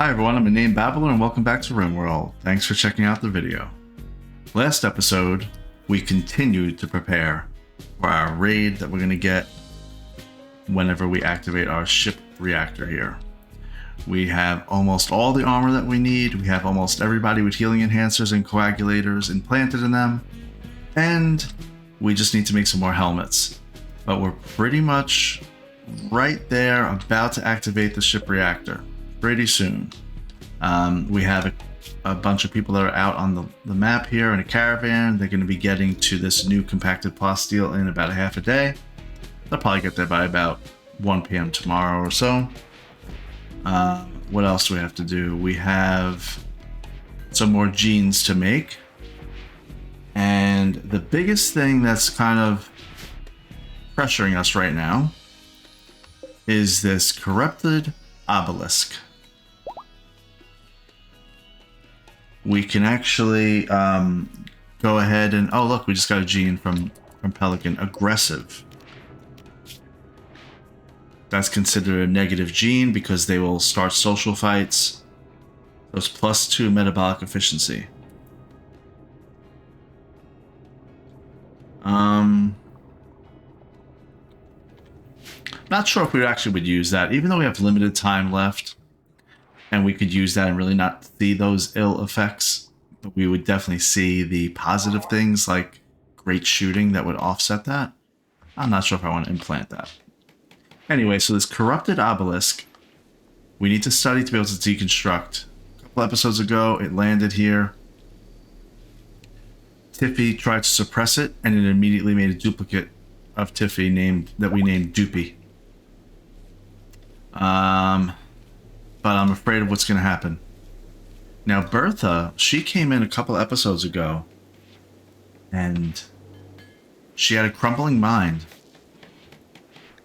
Hi everyone, I'm named Babbler and welcome back to RimWorld. Thanks for checking out the video. Last episode, we continued to prepare for our raid that we're going to get whenever we activate our ship reactor here. We have almost all the armor that we need, we have almost everybody with healing enhancers and coagulators implanted in them, and we just need to make some more helmets. But we're pretty much right there, about to activate the ship reactor. Pretty soon. We have a bunch of people that are out on the map here in a caravan. They're going to be getting to this new compacted plasteel in about a half a day. They'll probably get there by about 1 p.m. tomorrow or so. What else do we have to do? We have some more genes to make. And the biggest thing that's kind of pressuring us right now is this corrupted obelisk. We can actually go ahead and... Oh, look, we just got a gene from Pelican. Aggressive. That's considered a negative gene because they will start social fights. Those +2 metabolic efficiency. Not sure if we actually would use that, even though we have limited time left. And we could use that and really not see those ill effects. But we would definitely see the positive things like great shooting that would offset that. I'm not sure if I want to implant that. Anyway, so this corrupted obelisk, we need to study to be able to deconstruct. A couple episodes ago, it landed here. Tiffy tried to suppress it, and it immediately made a duplicate of Tiffy that we named Doopy. But I'm afraid of what's going to happen. Now, Bertha, she came in a couple episodes ago, and she had a crumbling mind.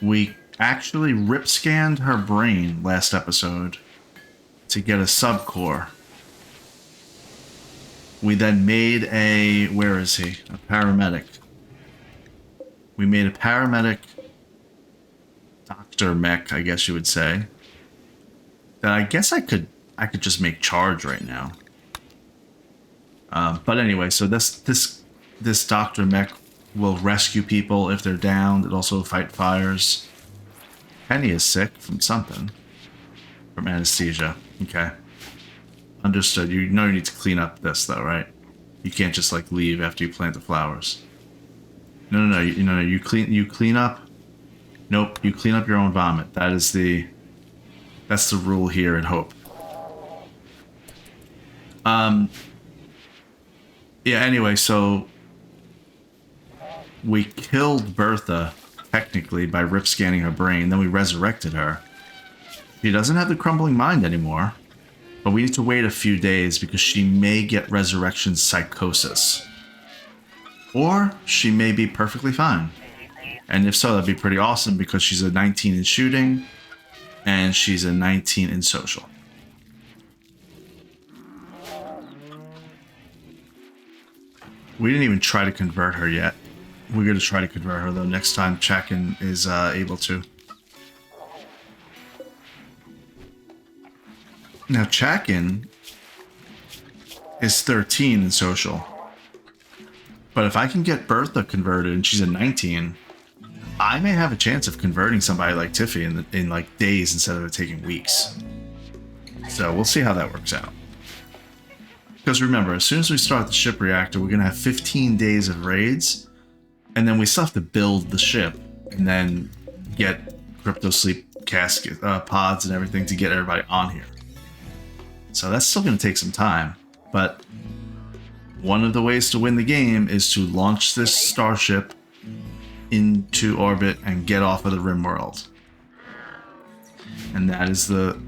We actually rip-scanned her brain last episode to get a subcore. We then made a... Where is he? A paramedic. We made a paramedic doctor mech, I guess you would say. That I guess I could just make charge right now. But anyway, so this doctor mech will rescue people if they're downed. It also fight fires. Penny is sick from something. From anesthesia. Okay. Understood. You know you need to clean up this though, right? You can't just like leave after you plant the flowers. No. You clean up. Nope. You clean up your own vomit. That's the rule here in Hope. Yeah, anyway, so we killed Bertha, technically, by rip scanning her brain, then we resurrected her. She doesn't have the crumbling mind anymore, but we need to wait a few days because she may get resurrection psychosis. Or she may be perfectly fine. And if so, that'd be pretty awesome because she's a 19 in shooting, and she's a 19 in social. We didn't even try to convert her yet. We're going to try to convert her, though, next time Chakin is able to. Now, Chakin is 13 in social. But if I can get Bertha converted and she's a 19... I may have a chance of converting somebody like Tiffy in like days instead of it taking weeks. So we'll see how that works out. Because remember, as soon as we start the ship reactor, we're going to have 15 days of raids. And then we still have to build the ship. And then get crypto sleep casket, pods and everything to get everybody on here. So that's still going to take some time. But one of the ways to win the game is to launch this starship into orbit and get off of the RimWorld. And that is the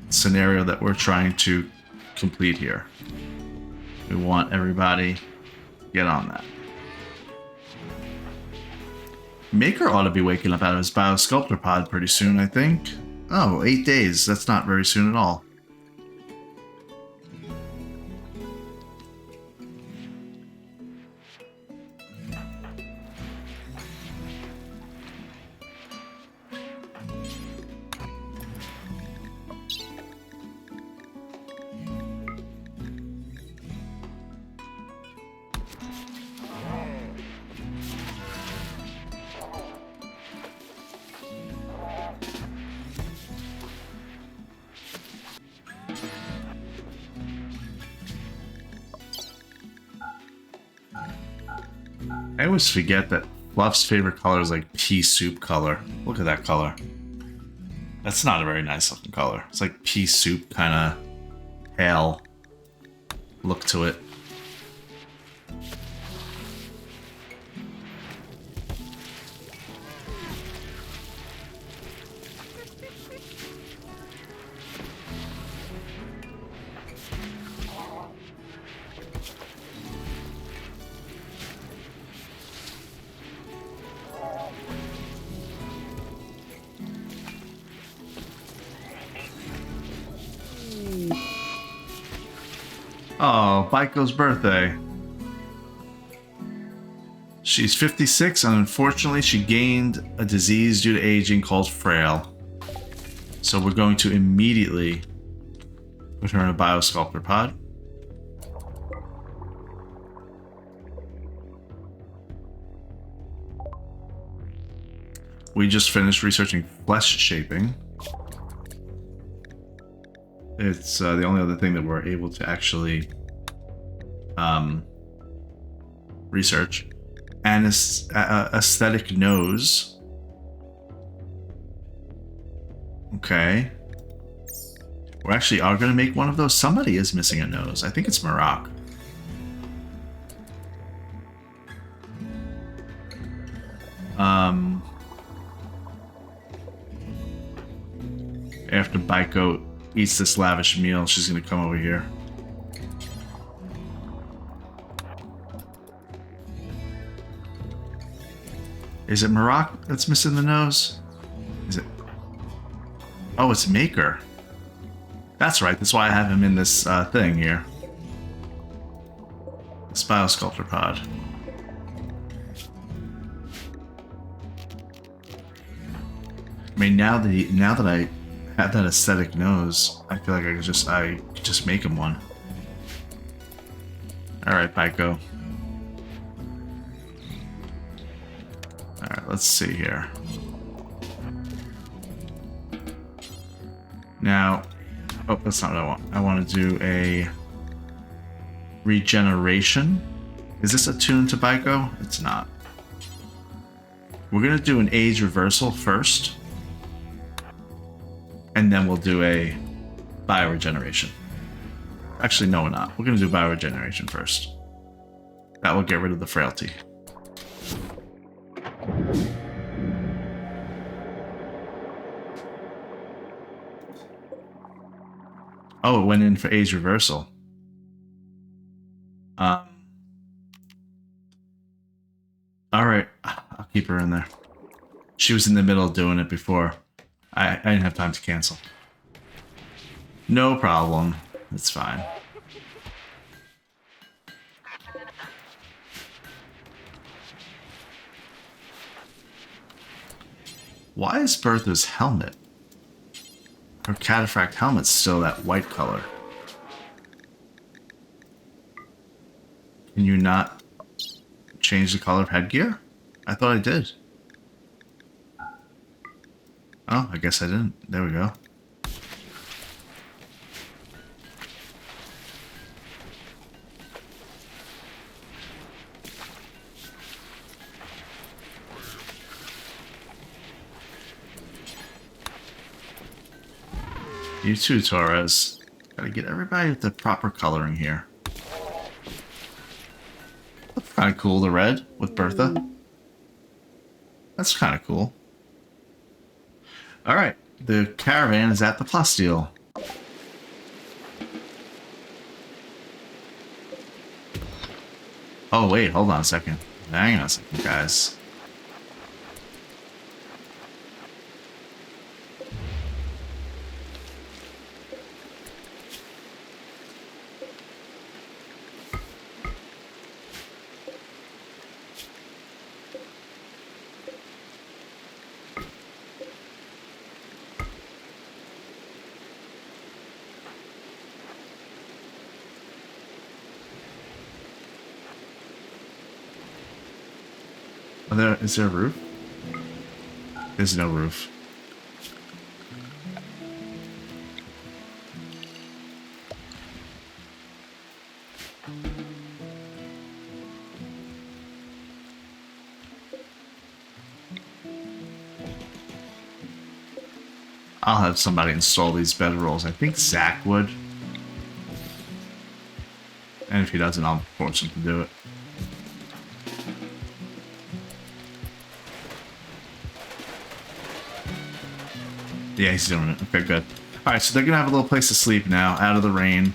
scenario that we're trying to complete here. We want everybody to get on that. Maker ought to be waking up out of his biosculptor pod pretty soon, I think. Oh, 8 days. That's not very soon at all. I always forget that Fluff's favorite color is like pea soup color. Look at that color. That's not a very nice looking color. It's like pea soup kind of pale look to it. Oh, Baiko's birthday. She's 56 and unfortunately she gained a disease due to aging called frail. So we're going to immediately put her in a biosculptor pod. We just finished researching flesh shaping. It's the only other thing that we're able to actually research. And aesthetic nose. Okay. We actually are going to make one of those. Somebody is missing a nose. I think it's Marak. After Baiko eats this lavish meal, she's going to come over here. Is it Marak that's missing the nose? Is it? Oh, it's Maker. That's right. That's why I have him in this thing here. This biosculptor pod. I mean, now that I have that aesthetic nose, I feel like I could just make him one. All right, Baiko. All right, let's see here. Now, oh, that's not what I want. I want to do a regeneration. Is this attuned to Baiko? It's not. We're gonna do an age reversal first. And then we'll do a bioregeneration. Actually, no, we're not. We're going to do bioregeneration first. That will get rid of the frailty. Oh, it went in for age reversal. All right, I'll keep her in there. She was in the middle of doing it before. I didn't have time to cancel. No problem. It's fine. Why is Bertha's helmet? Her cataphract helmet's still that white color. Can you not change the color of headgear? I thought I did. Oh, I guess I didn't. There we go. You too, Torres. Gotta get everybody with the proper coloring here. That's kind of cool, the red with Bertha. That's kind of cool. All right, the caravan is at the Plasteel. Oh, wait, hold on a second. Hang on a second, guys. Is there a roof? There's no roof. I'll have somebody install these bedrolls. I think Zach would. And if he doesn't, I'll force him to do it. Yeah, he's doing it. Okay, good. Alright, so they're gonna have a little place to sleep now, out of the rain.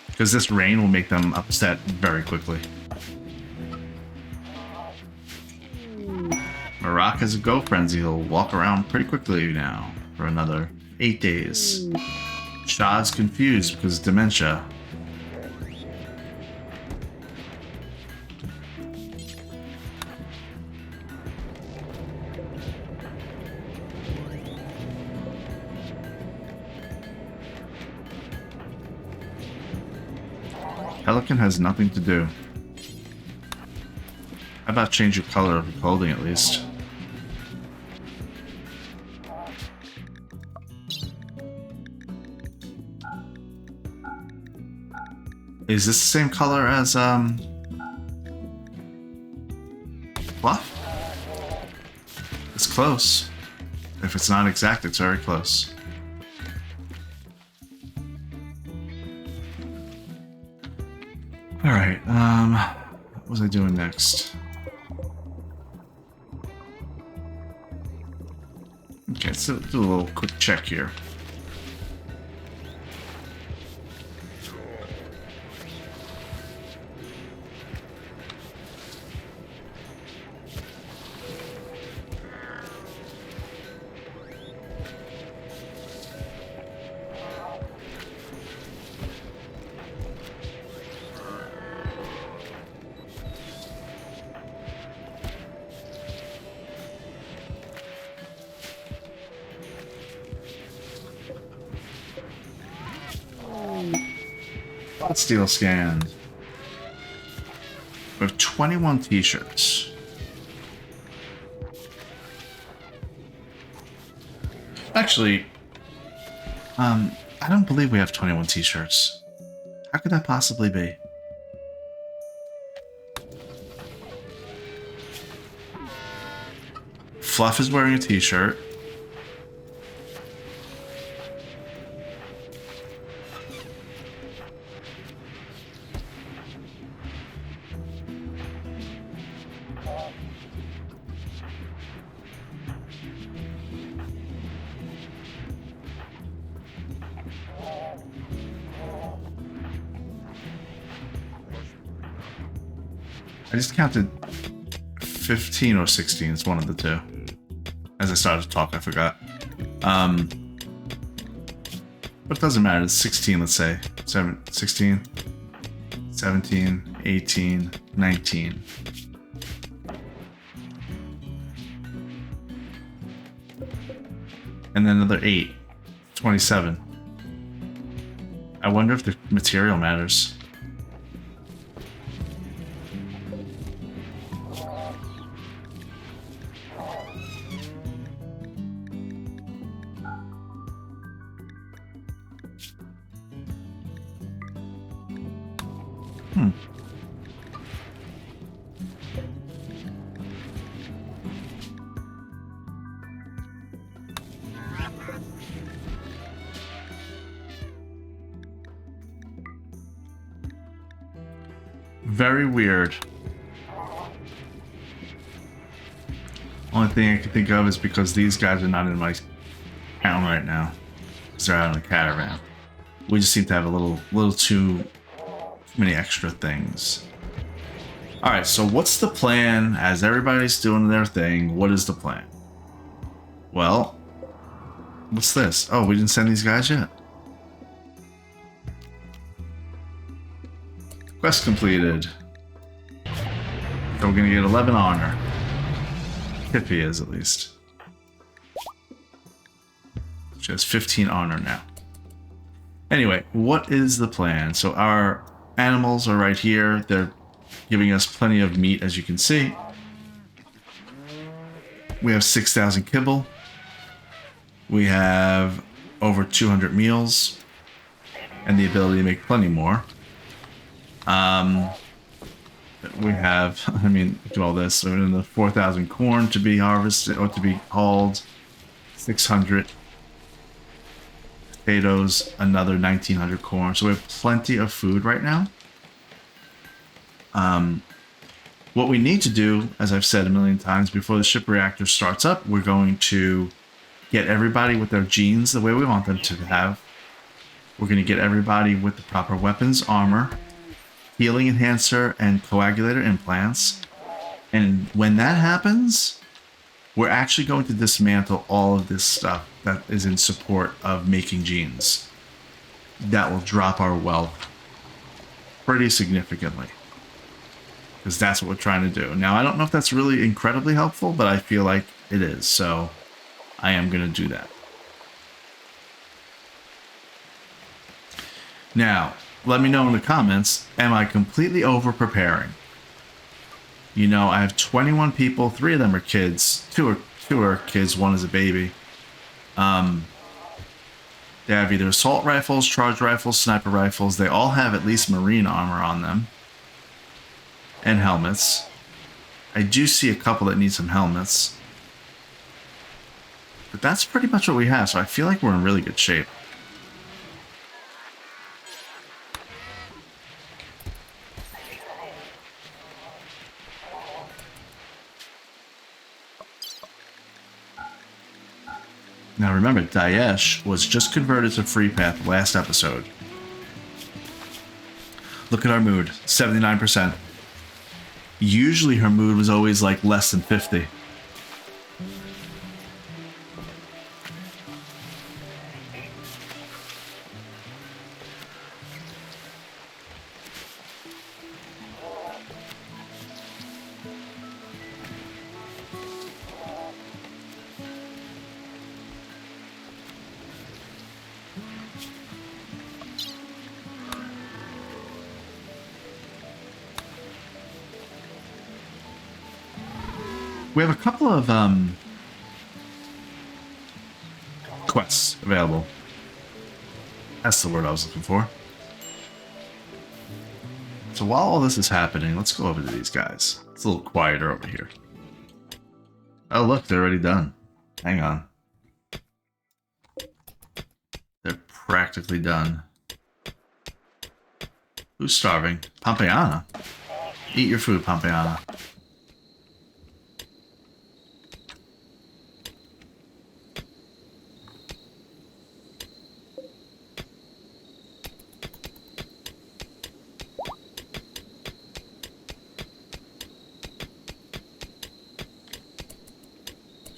Because this rain will make them upset very quickly. Marak has a go frenzy. He'll walk around pretty quickly now for another 8 days. Shah's confused because of dementia. Pelican has nothing to do. How about change your color of your clothing at least? Is this the same color as Fluff? It's close. If it's not exact, it's very close. Alright, what was I doing next? Okay, let's do a little quick check here. Steel scan. We have 21 t-shirts. Actually, I don't believe we have 21 t-shirts. How could that possibly be? Fluff is wearing a t-shirt. I just counted 15 or 16. It's one of the two. As I started to talk, I forgot. But it doesn't matter. It's 16, let's say. 16, 17, 18, 19. And then another 8. 27. I wonder if the material matters. Very weird. Only thing I can think of is because these guys are not in my town right now. Because they're out in a caravan. We just seem to have a little too many extra things. Alright, so what's the plan as everybody's doing their thing? What is the plan? Well, what's this? Oh, we didn't send these guys yet. Quest completed. So we're gonna get 11 honor. If he is, at least. She has 15 honor now. Anyway, what is the plan? So our animals are right here. They're giving us plenty of meat, as you can see. We have 6,000 kibble. We have over 200 meals. And the ability to make plenty more. We have, I mean, look at all this. So in the 4,000 corn to be harvested or to be hauled, 600 potatoes, another 1,900 corn. So we have plenty of food right now. What we need to do, as I've said a million times, before the ship reactor starts up, we're going to get everybody with their genes the way we want them to have. We're going to get everybody with the proper weapons, armor, healing enhancer, and coagulator implants. And when that happens, we're actually going to dismantle all of this stuff that is in support of making genes. That will drop our wealth pretty significantly. Because that's what we're trying to do. Now, I don't know if that's really incredibly helpful, but I feel like it is. So I am going to do that. Now, let me know in the comments, am I completely over preparing? You know, I have 21 people, 3 of them are kids, 2 are kids, 1 is a baby. They have either assault rifles, charge rifles, sniper rifles. They all have at least marine armor on them. And helmets. I do see a couple that need some helmets. But that's pretty much what we have, so I feel like we're in really good shape. Now remember, Daesh was just converted to Free Path last episode. Look at our mood, 79%. Usually her mood was always like less than 50. We have a couple of quests available. That's the word I was looking for. So while all this is happening, let's go over to these guys. It's a little quieter over here. Oh, look, they're already done. Hang on. They're practically done. Who's starving? Pompeiana. Eat your food, Pompeiana.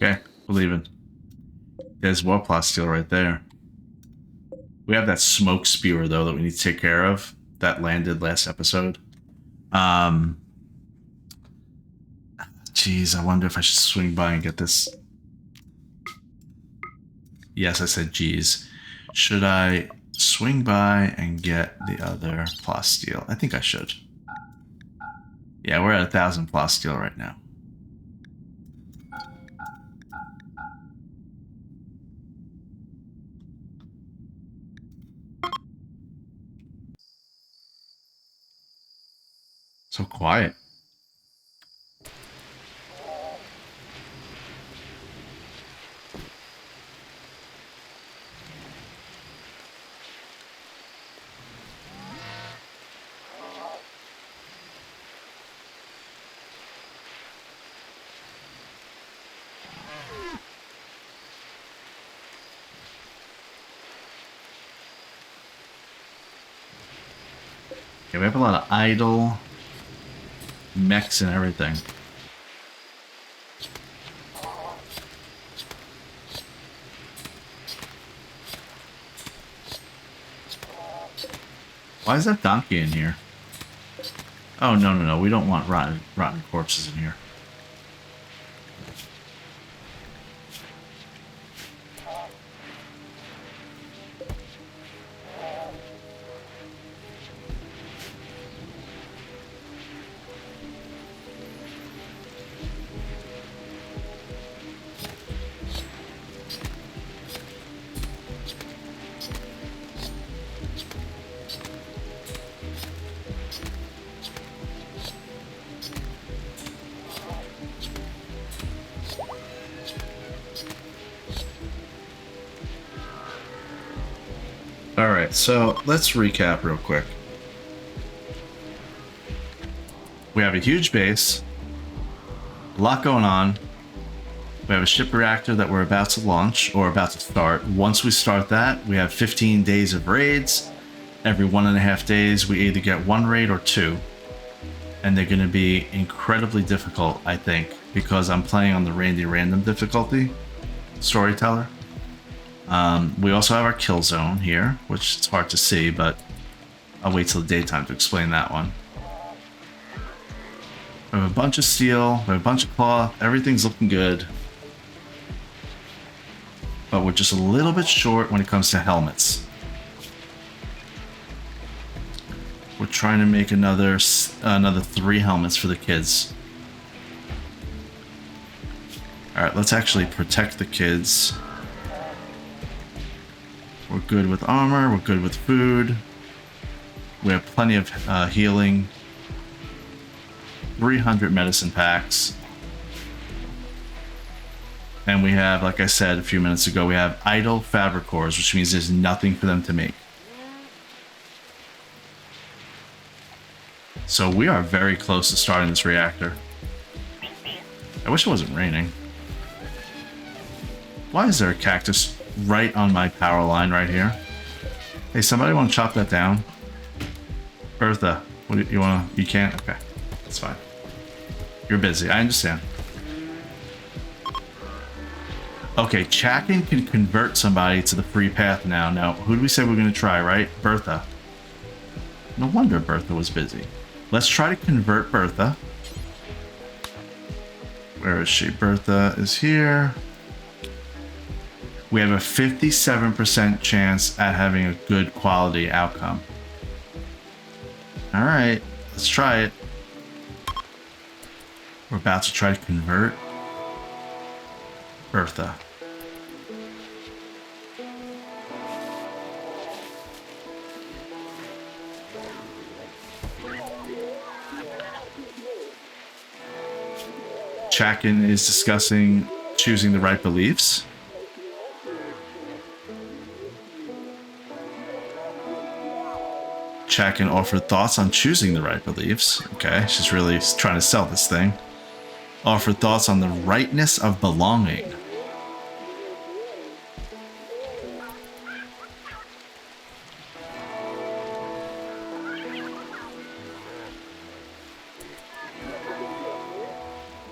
Okay, we're leaving. There's more plasteel right there. We have that smoke spewer, though, that we need to take care of. That landed last episode. Jeez, I wonder if I should swing by and get this. Yes, I said geez. Should I swing by and get the other plasteel? I think I should. Yeah, we're at 1,000 plasteel right now. So quiet. Okay, we have a lot of idle mechs and everything. Why is that donkey in here? Oh, no. We don't want rotten corpses in here. All right, so let's recap real quick. We have a huge base, a lot going on. We have a ship reactor that we're about to launch or about to start. Once we start that, we have 15 days of raids. Every 1.5 days, we either get one raid or two. And they're going to be incredibly difficult, I think, because I'm playing on the Randy Random difficulty, Storyteller. We also have our kill zone here, which it's hard to see, but I'll wait till the daytime to explain that one. We have a bunch of steel, we have a bunch of cloth, everything's looking good. But we're just a little bit short when it comes to helmets. We're trying to make another 3 helmets for the kids. Alright, let's actually protect the kids. We're good with armor, we're good with food. We have plenty of healing. 300 medicine packs. And we have, like I said a few minutes ago, we have idle fabric cores, which means there's nothing for them to make. So we are very close to starting this reactor. I wish it wasn't raining. Why is there a cactus right on my power line right here? Hey, somebody want to chop that down? Bertha, what do you want to... You can't? Okay, that's fine. You're busy, I understand. Okay, Chakin can convert somebody to the free path now. Now, who do we say we're going to try, right? Bertha. No wonder Bertha was busy. Let's try to convert Bertha. Where is she? Bertha is here. We have a 57% chance at having a good quality outcome. All right, let's try it. We're about to try to convert Bertha. Chakin is discussing choosing the right beliefs. Chakin offered thoughts on choosing the right beliefs. Okay, she's really trying to sell this thing. Offered thoughts on the rightness of belonging.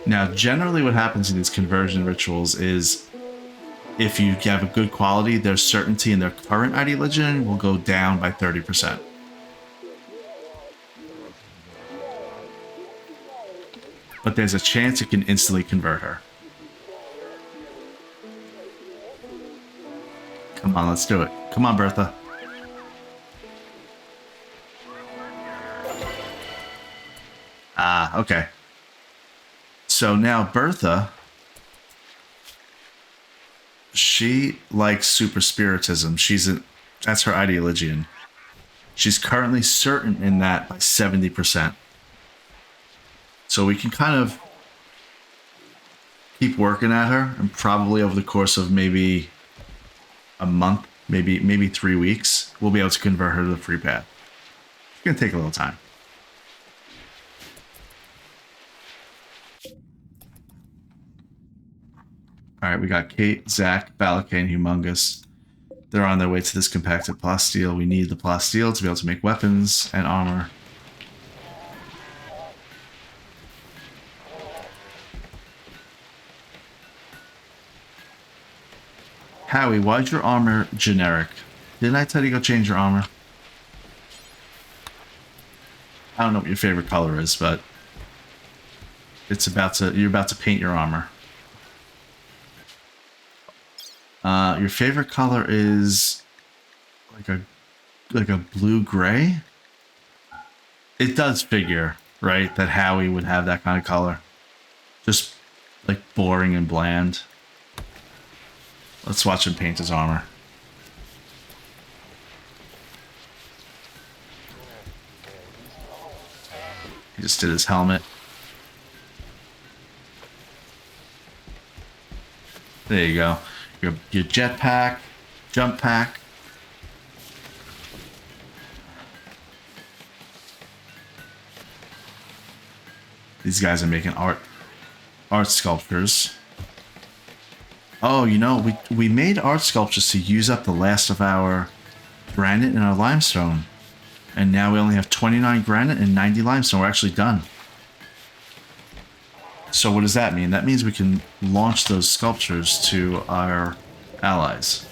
Now, generally what happens in these conversion rituals is if you have a good quality, their certainty in their current ideology will go down by 30%. But there's a chance you can instantly convert her. Come on, let's do it. Come on, Bertha. Ah, okay. So now Bertha, she likes super spiritism. That's her ideology. She's currently certain in that by 70%. So we can kind of keep working at her, and probably over the course of maybe a month, maybe 3 weeks, we'll be able to convert her to the free path. It's gonna take a little time. All right, we got Kate, Zach, Balakay, and Humongous. They're on their way to this compacted plasteel. We need the plasteel to be able to make weapons and armor. Howie, why's your armor generic? Didn't I tell you to go change your armor? I don't know what your favorite color is, but you're about to paint your armor. Your favorite color is like a blue-gray? It does figure, right, that Howie would have that kind of color. Just like boring and bland. Let's watch him paint his armor. He just did his helmet. There you go. Your jetpack, jump pack. These guys are making art sculptures. Oh, you know, we made art sculptures to use up the last of our granite and our limestone. And now we only have 29 granite and 90 limestone. We're actually done. So what does that mean? That means we can launch those sculptures to our allies.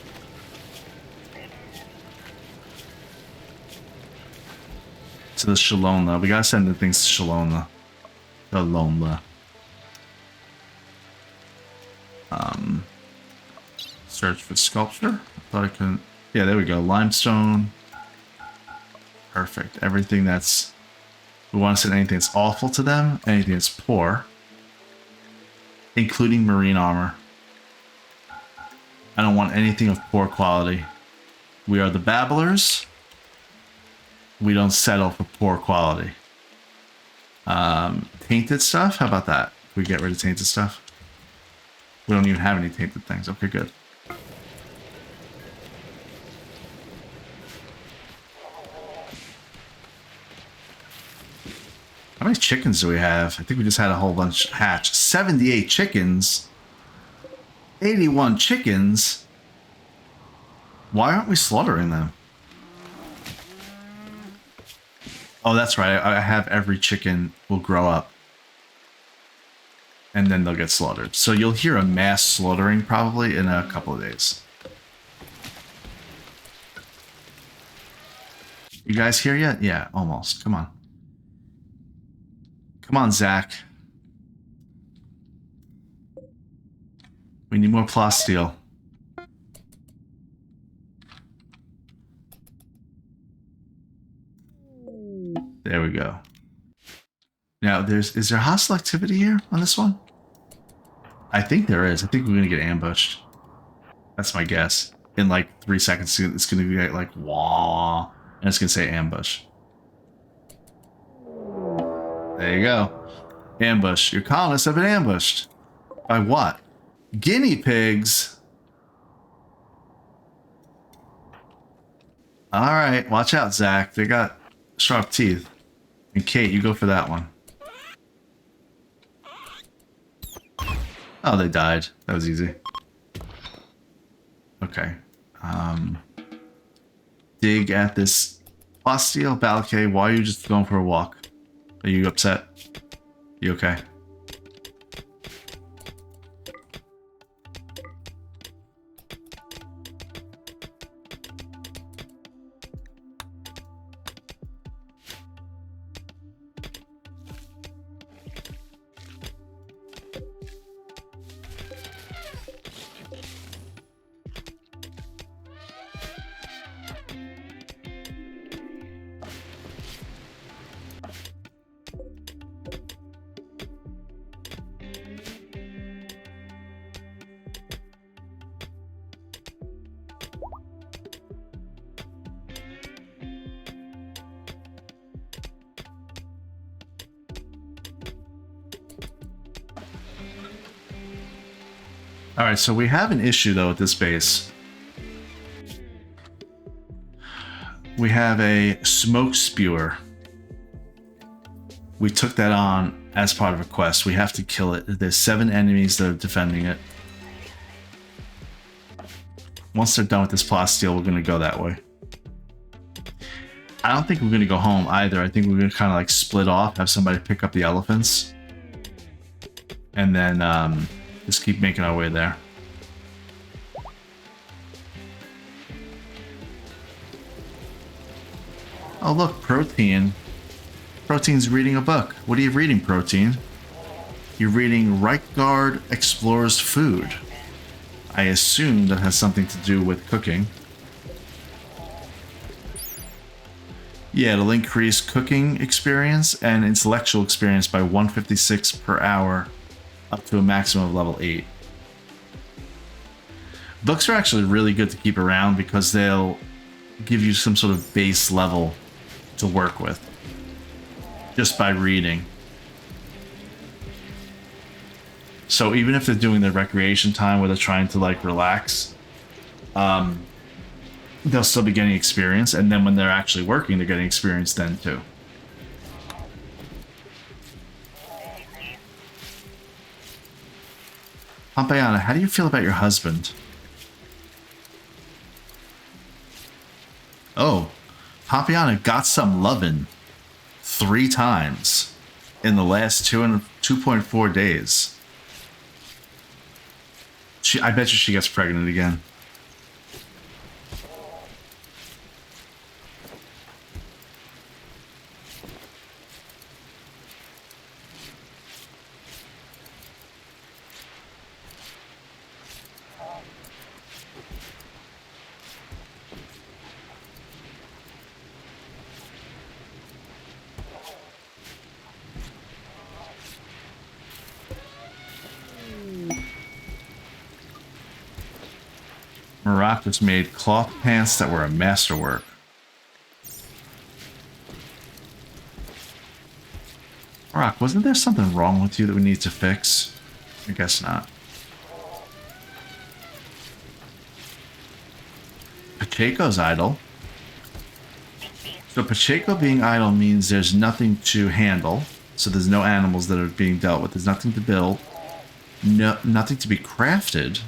To the Shalonla. We gotta send the things to Shalonla. Shalonla. Search for sculpture. I thought I couldn't. Yeah, there we go. Limestone. Perfect. Everything that's... We want to send anything that's awful to them. Anything that's poor. Including marine armor. I don't want anything of poor quality. We are the Babblers. We don't settle for poor quality. Tainted stuff? How about that? Can we get rid of tainted stuff? We don't even have any tainted things. Okay, good. How many chickens do we have? I think we just had a whole bunch hatch. 78 chickens? 81 chickens? Why aren't we slaughtering them? Oh, that's right. I have every chicken will grow up. And then they'll get slaughtered. So you'll hear a mass slaughtering probably in a couple of days. You guys here yet? Yeah, almost. Come on. Come on, Zach. We need more plasteel. There we go. Now, is there hostile activity here on this one? I think there is. I think we're gonna get ambushed. That's my guess. In like 3 seconds, it's gonna be like wah, and it's gonna say ambush. There you go. Ambush. Your colonists have been ambushed. By what? Guinea pigs. All right, watch out, Zach. They got sharp teeth. And Kate, you go for that one. Oh, they died. That was easy. Okay. Dig at this plasteel. Balakay, why are you just going for a walk? Are you upset? You okay? Alright, so we have an issue though at this base. We have a smoke spewer. We took that on as part of a quest. We have to kill it. There's 7 enemies that are defending it. Once they're done with this plasteel, we're going to go that way. I don't think we're going to go home either. I think we're going to kind of like split off, have somebody pick up the elephants. And then just keep making our way there. Oh look, Protein. Protein's reading a book. What are you reading, Protein? You're reading Reichgard Explores Food. I assume that has something to do with cooking. Yeah, it'll increase cooking experience and intellectual experience by 156 per hour, up to a maximum of level 8. Books are actually really good to keep around because they'll give you some sort of base level to work with just by reading. So even if they're doing their recreation time where they're trying to like relax, they'll still be getting experience, and then when they're actually working, they're getting experience then too. Pompeyana, how do you feel about your husband? Oh, Pompeyana got some lovin' 3 times in the last 2.4 days. I bet you she gets pregnant again. Maracas made cloth pants that were a masterwork. Marak, wasn't there something wrong with you that we need to fix? I guess not. Pacheco's idle. So Pacheco being idle means there's nothing to handle. So there's no animals that are being dealt with. There's nothing to build. No, nothing to be crafted.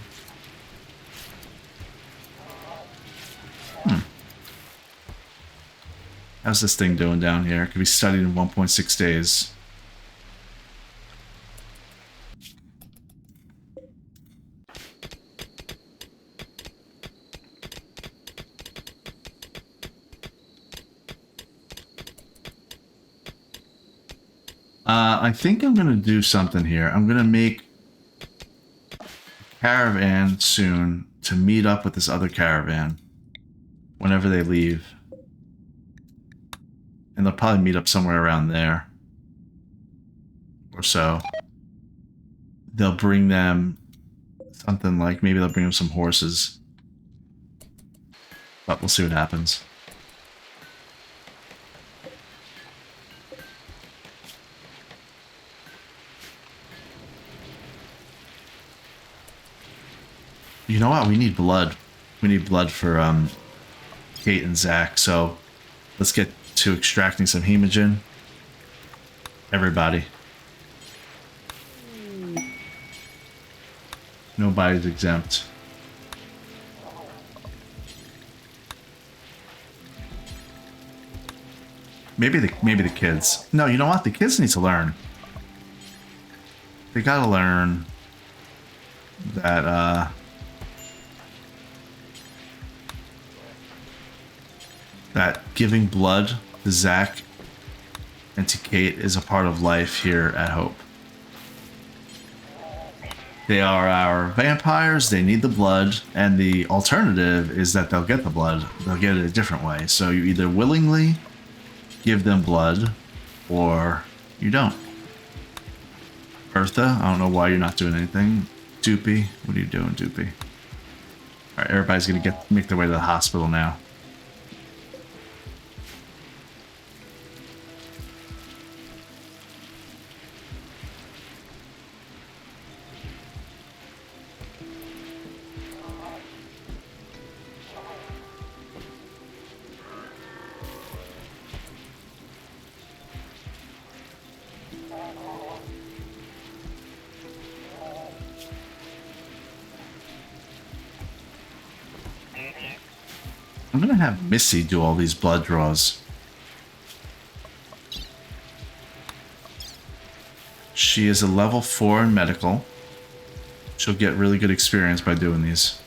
How's this thing doing down here? It could be studied in 1.6 days. I think I'm going to do something here. I'm going to make a caravan soon to meet up with this other caravan whenever they leave. And they'll probably meet up somewhere around there. Or so. They'll bring them something like, maybe they'll bring them some horses. But we'll see what happens. You know what? We need blood. We need blood for Kate and Zach. So let's get to extracting some hemogen. Everybody. Nobody's exempt. Maybe the kids. No, you know what? The kids need to learn. They gotta learn that that giving blood to Zach and to Kate is a part of life here at Hope. They are our vampires, they need the blood, and the alternative is that they'll get the blood. They'll get it a different way. So you either willingly give them blood, or you don't. Bertha, I don't know why you're not doing anything. Doopy, what are you doing, Doopy? Alright, everybody's gonna make their way to the hospital now. I'm gonna have Missy do all these blood draws. She is a level 4 in medical. She'll get really good experience by doing these.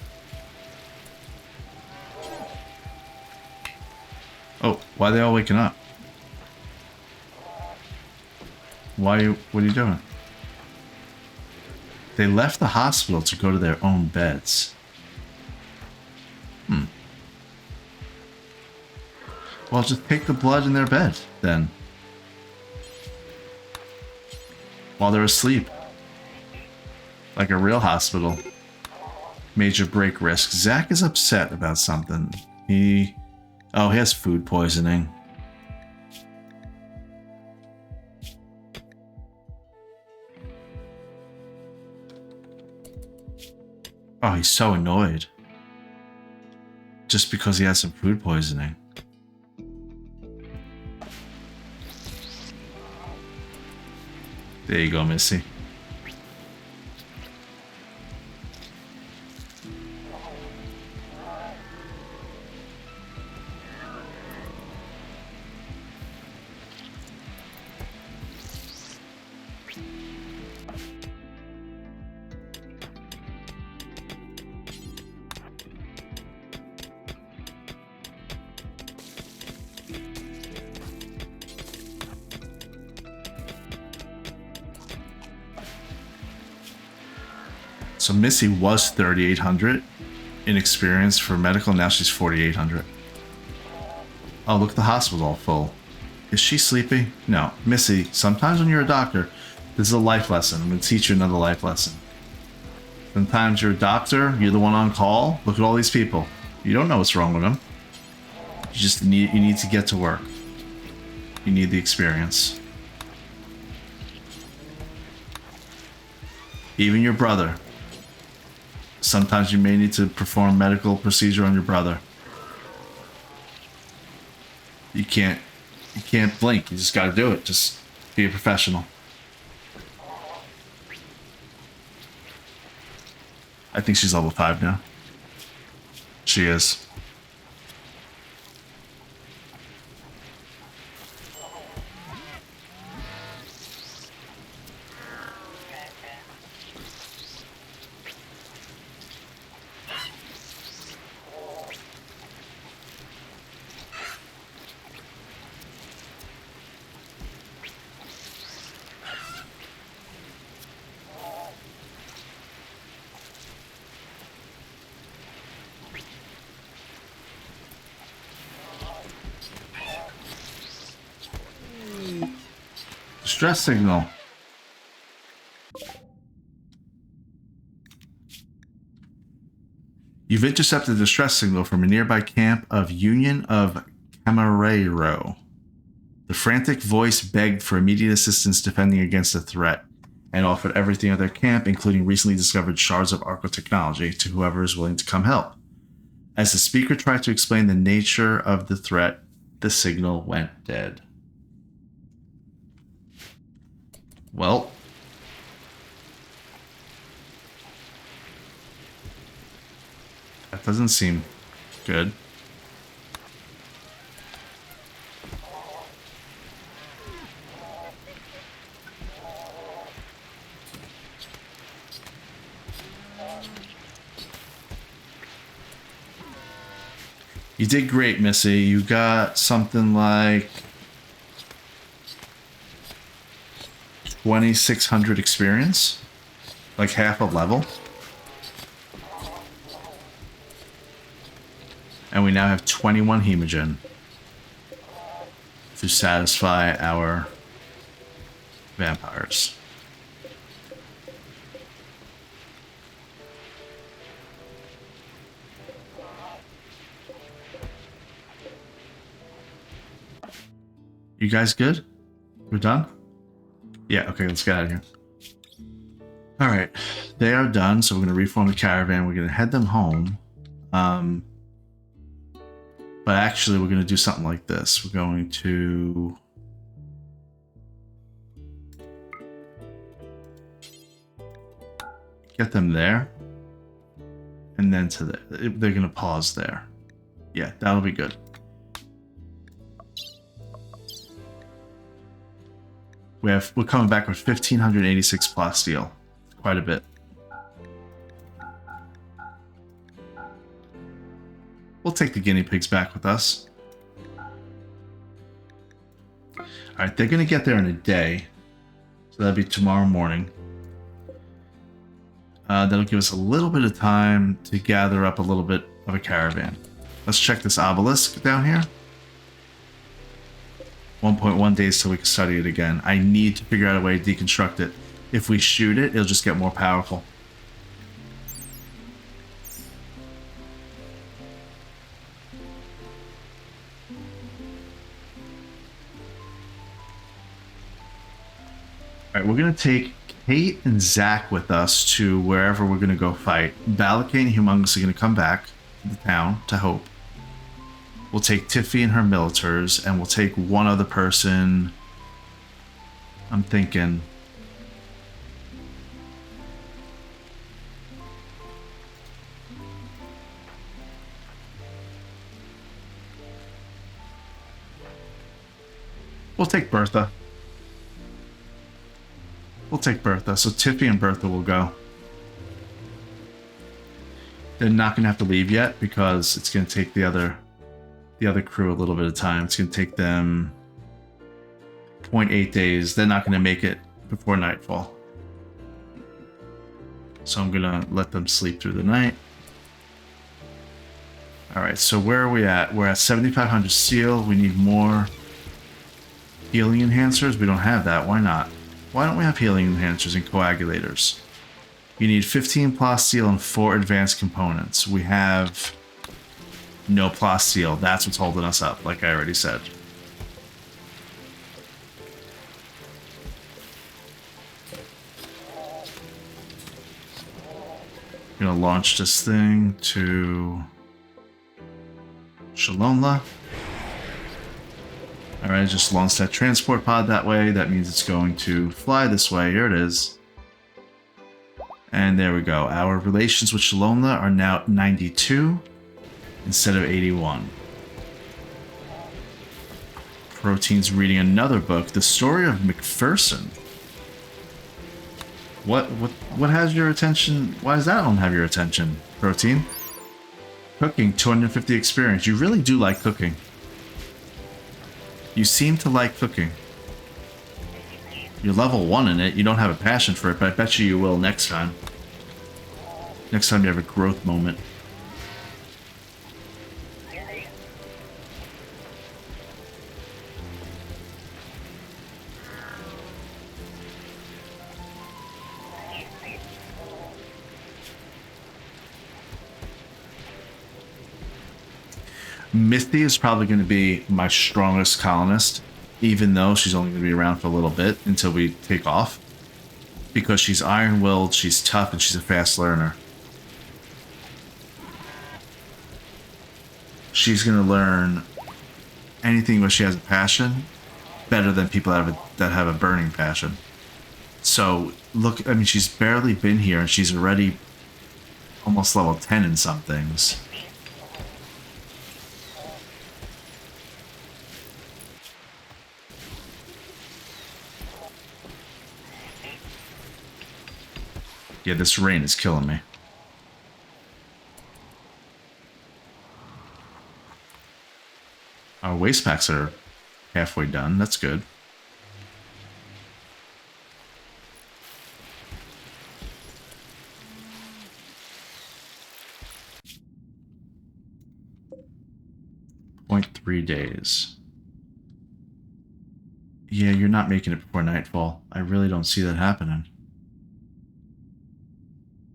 Oh, why are they all waking up? What are you doing? They left the hospital to go to their own beds. Well, just take the blood in their bed, then. While they're asleep. Like a real hospital. Major break risk. Zach is upset about something. He has food poisoning. Oh, he's so annoyed. Just because he has some food poisoning. There you go, Missy. So Missy was 3,800 in experience for medical. Now she's 4,800. Oh, look, the hospital's all full. Is she sleepy? No. Missy, sometimes when you're a doctor, this is a life lesson. I'm going to teach you another life lesson. Sometimes you're a doctor, you're the one on call. Look at all these people. You don't know what's wrong with them. You need to get to work. You need the experience. Even your brother. Sometimes you may need to perform medical procedure on your brother. You can't blink. You just got to do it. Just be a professional. I think she's level 5 now. She is. Distress signal. You've intercepted a distress signal from a nearby camp of Union of Camarero. The frantic voice begged for immediate assistance defending against the threat and offered everything at their camp, including recently discovered shards of Arco technology, to whoever is willing to come help. As the speaker tried to explain the nature of the threat, the signal went dead. Well, that doesn't seem good. You did great, Missy. You got something like 2,600 experience, like half a level. And we now have 21 hemogen to satisfy our vampires. You guys good? We're done? Yeah, okay, let's get out of here. Alright, they are done, so we're going to reform the caravan. We're going to head them home. But actually, we're going to do something like this. We're going to... get them there. And then to they're going to pause there. Yeah, that'll be good. We're coming back with 1,586 plasteel. Quite a bit. We'll take the guinea pigs back with us. Alright, they're going to get there in a day. So that'll be tomorrow morning. That'll give us a little bit of time to gather up a little bit of a caravan. Let's check this obelisk down here. 1.1 days till we can study it again. I need to figure out a way to deconstruct it. If we shoot it, it'll just get more powerful. Alright, we're going to take Kate and Zach with us to wherever we're going to go fight. Balakane and Humongous are going to come back to the town to Hope. We'll take Tiffy and her militars, and we'll take one other person. I'm thinking... we'll take Bertha. We'll take Bertha. So Tiffy and Bertha will go. They're not going to have to leave yet because it's going to take the other crew a little bit of time. It's going to take them 0.8 days. They're not going to make it before nightfall. So I'm gonna let them sleep through the night. All right, so where are we at? We're at 7,500 seal. We need more healing enhancers. We don't have that. Why not? Why don't we have healing enhancers and coagulators? You need 15 plasteel and 4 advanced components. We have no plasteel. That's what's holding us up, like I already said. I'm gonna launch this thing to Shalomla. Alright, just launched that transport pod that way. That means it's going to fly this way. Here it is. And there we go. Our relations with Shalomla are now 92 instead of 81. Protein's reading another book, The Story of McPherson. What has your attention? Why does that one have your attention, Protein? Cooking, 250 experience. You really do like cooking. You seem to like cooking. You're level 1 in it. You don't have a passion for it, but I bet you will next time. Next time you have a growth moment. Misty is probably going to be my strongest colonist, even though she's only going to be around for a little bit until we take off. Because she's iron-willed, she's tough, and she's a fast learner. She's going to learn anything where she has a passion better than people that have a burning passion. So, look, I mean, she's barely been here, and she's already almost level 10 in some things. Yeah, this rain is killing me. Our waste packs are halfway done. That's good. .3 days. Yeah, you're not making it before nightfall. I really don't see that happening.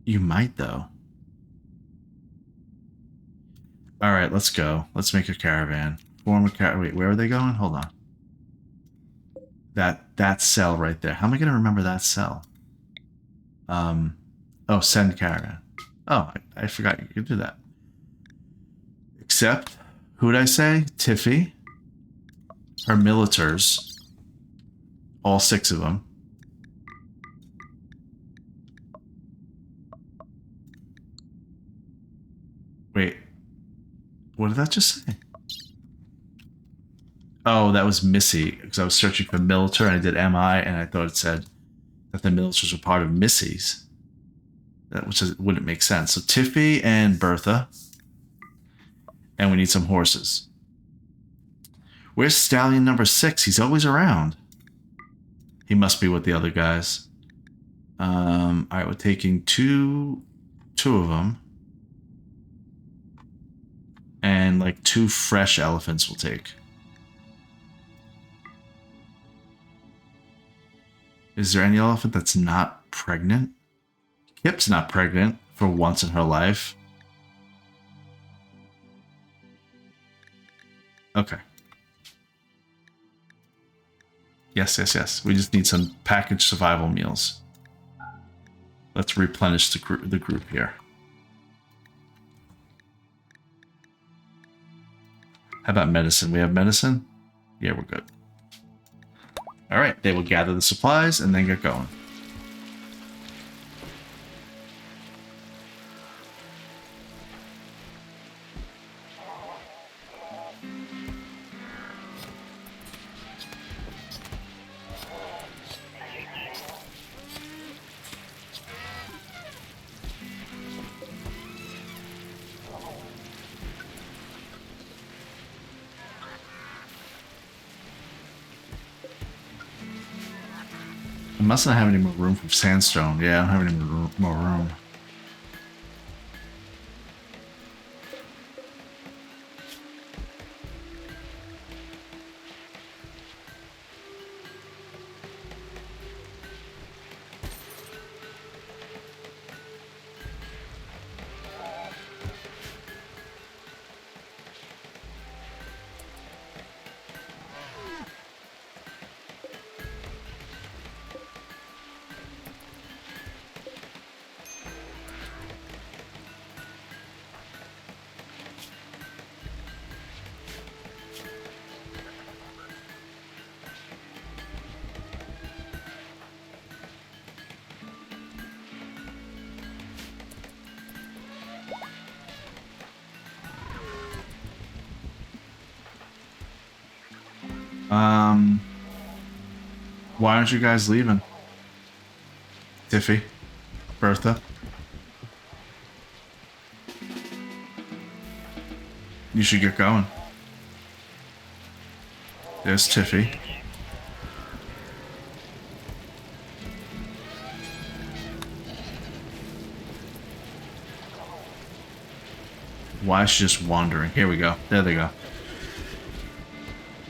You might, though. Alright, let's go. Let's make a caravan. Form a caravan. Wait, where are they going? Hold on. That cell right there. How am I going to remember that cell? Oh, send caravan. Oh, I forgot you could do that. Except, who'd I say? Tiffy. Her militars. All 6 of them. Wait. What did that just say? Oh, that was Missy, because I was searching for Militar, and I did MI, and I thought it said that the militars were part of Missy's. Which wouldn't make sense. So Tiffy and Bertha. And we need some horses. Where's Stallion number 6? He's always around. He must be with the other guys. Alright, we're taking two of them. And like 2 fresh elephants we'll take. Is there any elephant that's not pregnant? Kip's not pregnant for once in her life. Okay. Yes. We just need some packaged survival meals. Let's replenish the group here. How about medicine? We have medicine? Yeah, we're good. Alright, they will gather the supplies and then get going. must not have any more room for sandstone. Yeah, I don't have any more room. Why aren't you guys leaving? Tiffy? Bertha? You should get going. There's Tiffy. Why is she just wandering? Here we go. There they go.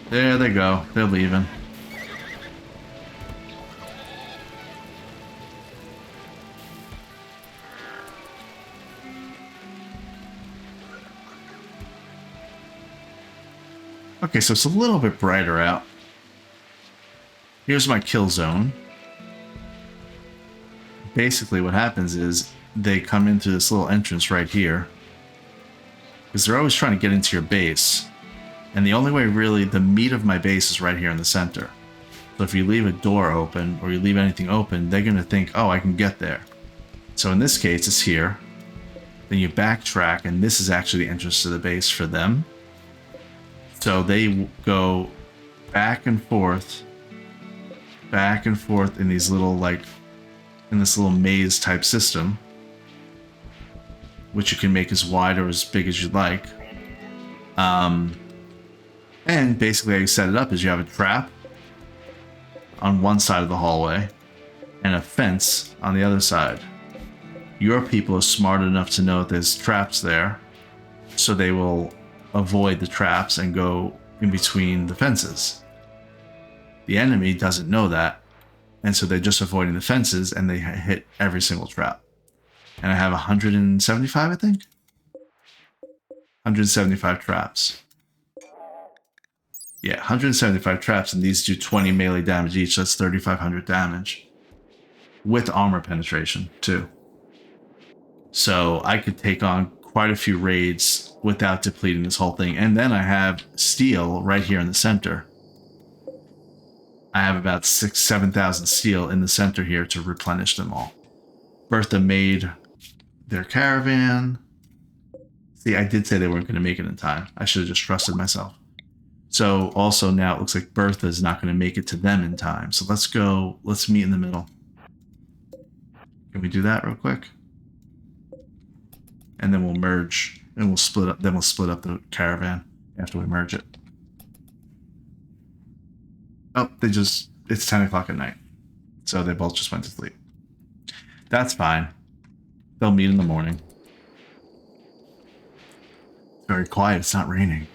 There they go. They're leaving. Okay, so it's a little bit brighter out. Here's my kill zone. Basically what happens is they come into this little entrance right here, because they're always trying to get into your base. And the only way really, the meat of my base is right here in the center. So if you leave a door open or you leave anything open, they're going to think, oh, I can get there. So in this case, it's here. Then you backtrack, and this is actually the entrance to the base for them. So they go back and forth in these little, like, in this little maze type system, which you can make as wide or as big as you'd like. And basically how you set it up is you have a trap on one side of the hallway and a fence on the other side. Your people are smart enough to know that there's traps there, so they will avoid the traps and go in between the fences. The enemy doesn't know that, and so they're just avoiding the fences, and they hit every single trap. And I have 175, I think? 175 traps. Yeah, 175 traps, and these do 20 melee damage each, so that's 3,500 damage. With armor penetration, too. So I could take on quite a few raids without depleting this whole thing. And then I have steel right here in the center. I have about 7,000 steel in the center here to replenish them all. Bertha made their caravan. See, I did say they weren't going to make it in time. I should have just trusted myself. So also now it looks like Bertha is not going to make it to them in time. So let's meet in the middle. Can we do that real quick? And then we'll merge, and we'll split up. Then we'll split up the caravan after we merge it. Oh, it's 10 o'clock at night. So they both just went to sleep. That's fine. They'll meet in the morning. It's very quiet. It's not raining.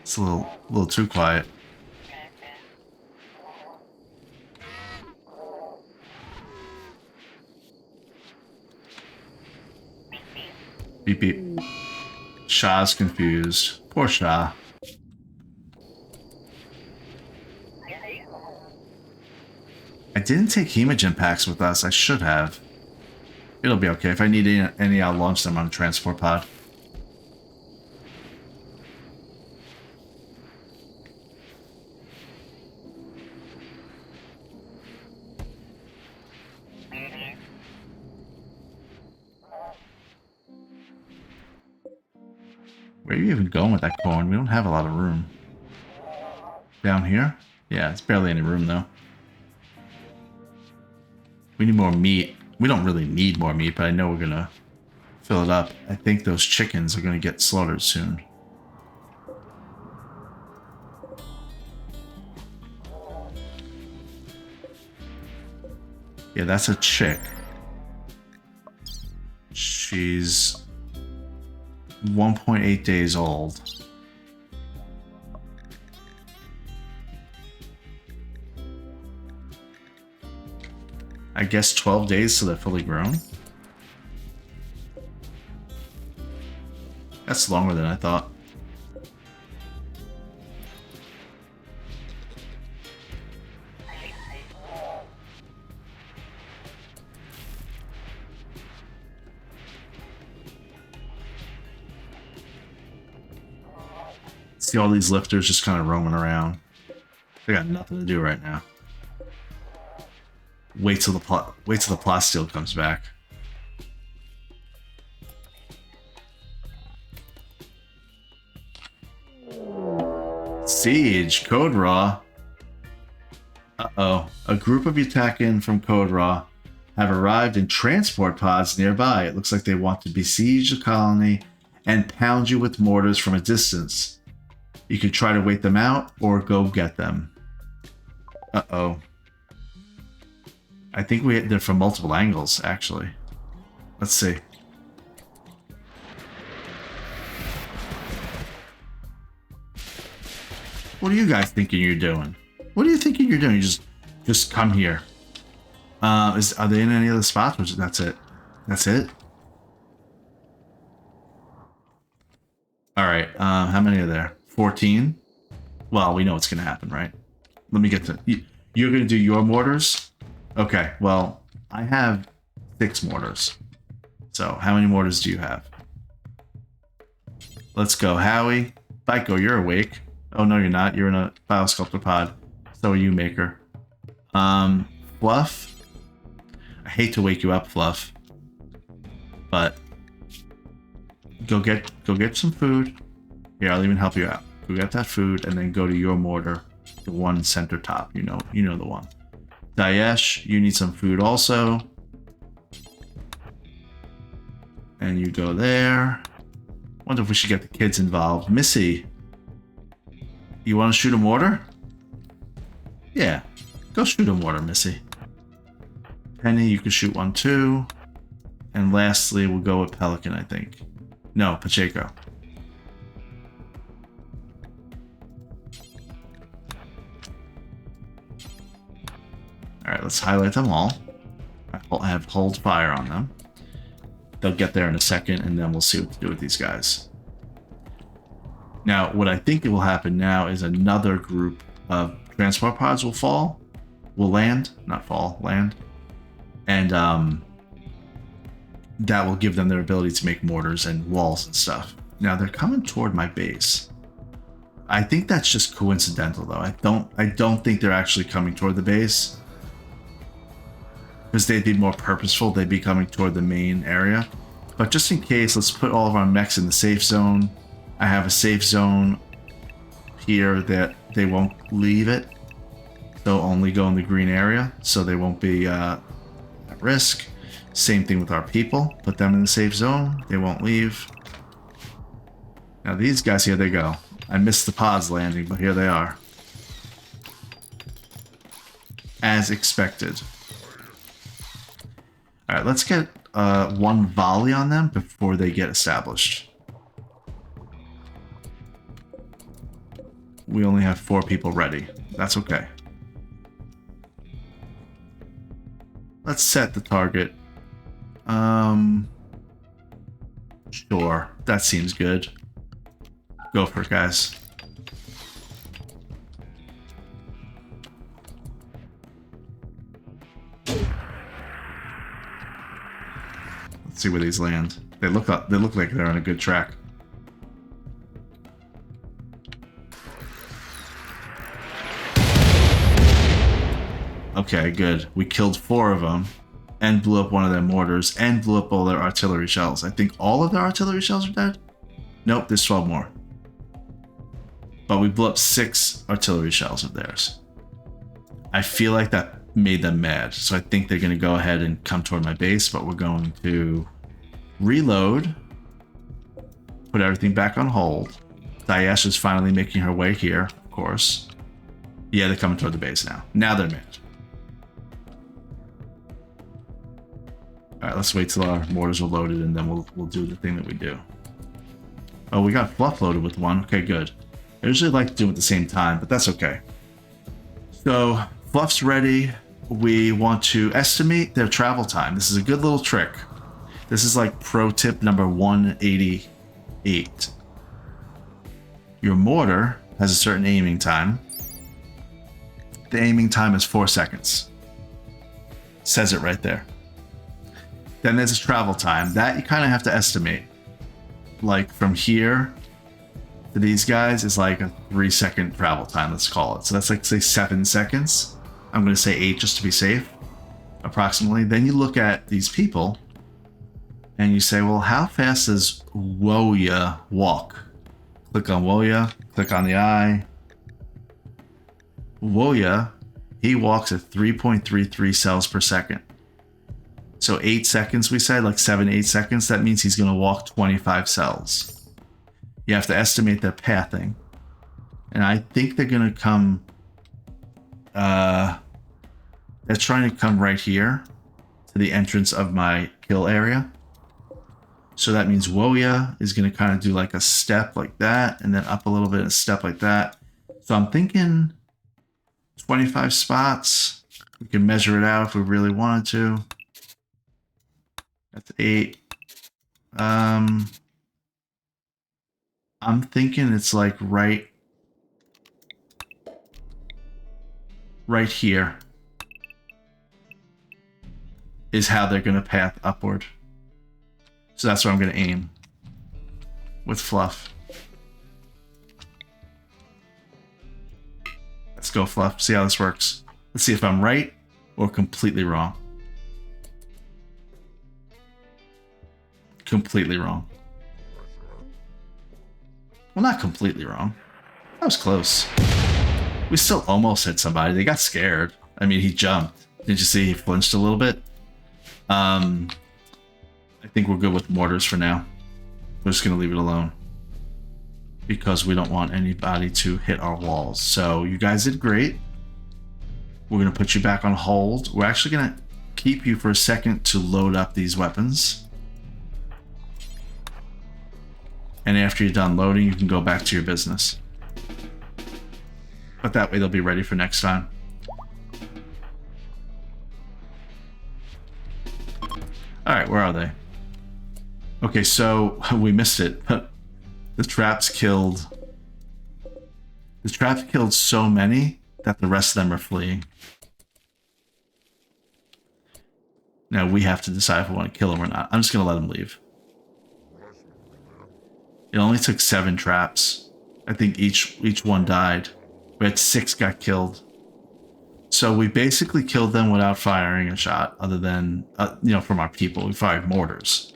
It's a little too quiet. Beep beep. Shah's confused. Poor Shah. I didn't take Hemogen packs with us. I should have. It'll be okay. If I need any, I'll launch them on a transport pod. Where are you even going with that corn? We don't have a lot of room. Down here? Yeah, it's barely any room though. We need more meat. We don't really need more meat, but I know we're gonna fill it up. I think those chickens are gonna get slaughtered soon. Yeah, that's a chick. She's 1.8 days old. I guess 12 days so they're fully grown. That's longer than I thought. See all these lifters just kind of roaming around. They got nothing to do right now. Wait till the plasteel comes back. Siege, Code Raw. Uh-oh. A group of Yutakin from Code Raw have arrived in transport pods nearby. It looks like they want to besiege the colony and pound you with mortars from a distance. You could try to wait them out or go get them. Uh-oh. I think we hit them from multiple angles, actually. Let's see. What are you guys thinking you're doing? What are you thinking you're doing? You just come here. Are they in any other spots? Which that's it. That's it. All right. How many are there? 14. Well, we know what's gonna happen, right? Let me get to. You're gonna do your mortars. Okay. Well, I have 6 mortars. So how many mortars do you have? Let's go, Howie. Biko, you're awake. Oh, no, you're not. You're in a Biosculptor pod. So are you, Maker. Fluff. I hate to wake you up, Fluff. But go get some food. Here, I'll even help you out. Go get that food and then go to your mortar. The one center top. You know the one. Daesh, you need some food also. And you go there. Wonder if we should get the kids involved. Missy. You want to shoot a mortar? Yeah. Go shoot a mortar, Missy. Penny, you can shoot one too. And lastly, we'll go with Pelican, I think. No, Pacheco. Alright, let's highlight them all. I have hold fire on them. They'll get there in a second, and then we'll see what to do with these guys. Now, what I think will happen now is another group of transport pods will land. And that will give them their ability to make mortars and walls and stuff. Now, they're coming toward my base. I think that's just coincidental, though. I don't think they're actually coming toward the base. Because they'd be more purposeful, they'd be coming toward the main area. But just in case, let's put all of our mechs in the safe zone. I have a safe zone here that they won't leave it. They'll only go in the green area, so they won't be at risk. Same thing with our people. Put them in the safe zone. They won't leave. Now these guys, here they go. I missed the pods landing, but here they are. As expected. Alright, let's get one volley on them before they get established. We only have 4 people ready. That's okay. Let's set the target. Sure. That seems good. Go for it, guys. Let's see where these land. They look like they're on a good track. Okay, good. We killed 4 of them and blew up one of their mortars and blew up all their artillery shells. I think all of their artillery shells are dead. Nope, there's 12 more. But we blew up 6 artillery shells of theirs. I feel like that made them mad, so I think they're going to go ahead and come toward my base, but we're going to reload, put everything back on hold. Daesh is finally making her way here, of course. Yeah, they're coming toward the base now. Now they're mad. All right, let's wait till our mortars are loaded, and then we'll do the thing that we do. Oh, we got Fluff loaded with one. Okay, good. I usually like to do it at the same time, but that's okay. So Fluff's ready. We want to estimate their travel time. This is a good little trick. This is like pro tip number 188. Your mortar has a certain aiming time. The aiming time is 4 seconds. Says it right there. Then there's a travel time. That you kind of have to estimate. Like from here to these guys is like a 3-second travel time, let's call it. So that's like, say, 7 seconds. I'm going to say 8 just to be safe, approximately. Then you look at these people and you say, well, how fast does Woya walk? Click on Woya, click on the eye. Woya, he walks at 3.33 cells per second. So 8 seconds, we said, like 7-8 seconds. That means he's going to walk 25 cells. You have to estimate their pathing. And I think they're going to come... they're trying to come right here to the entrance of my kill area. So that means Woya is going to kind of do like a step like that, and then up a little bit, a step like that. So I'm thinking 25 spots. We can measure it out if we really wanted to. That's 8. I'm thinking it's like right here is how they're going to path upward. So that's where I'm going to aim with Fluff. Let's go, Fluff. See how this works. Let's see if I'm right or completely wrong. Completely wrong. Well, not completely wrong. That was close. We still almost hit somebody. They got scared. I mean, he jumped. Did you see he flinched a little bit? I think we're good with mortars for now. We're just going to leave it alone because we don't want anybody to hit our walls. So you guys did great. We're going to put you back on hold. We're actually going to keep you for a second to load up these weapons. And after you're done loading, you can go back to your business. But that way they'll be ready for next time. Alright, where are they? Okay, so we missed it. The traps killed so many that the rest of them are fleeing. Now we have to decide if we want to kill them or not. I'm just going to let them leave. It only took 7 traps. I think each one died. We had 6 got killed. So we basically killed them without firing a shot, other than, from our people. We fired mortars.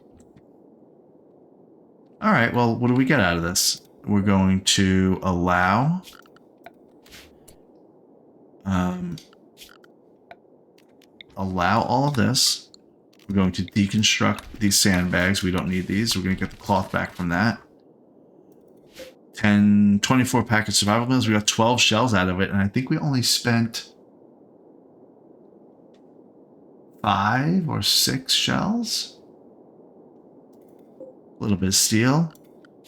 All right, well, what do we get out of this? We're going to allow... allow all of this. We're going to deconstruct these sandbags. We don't need these. We're going to get the cloth back from that. 24 package survival meals. We got 12 shells out of it, and I think we only spent 5 or 6 shells. A little bit of steel.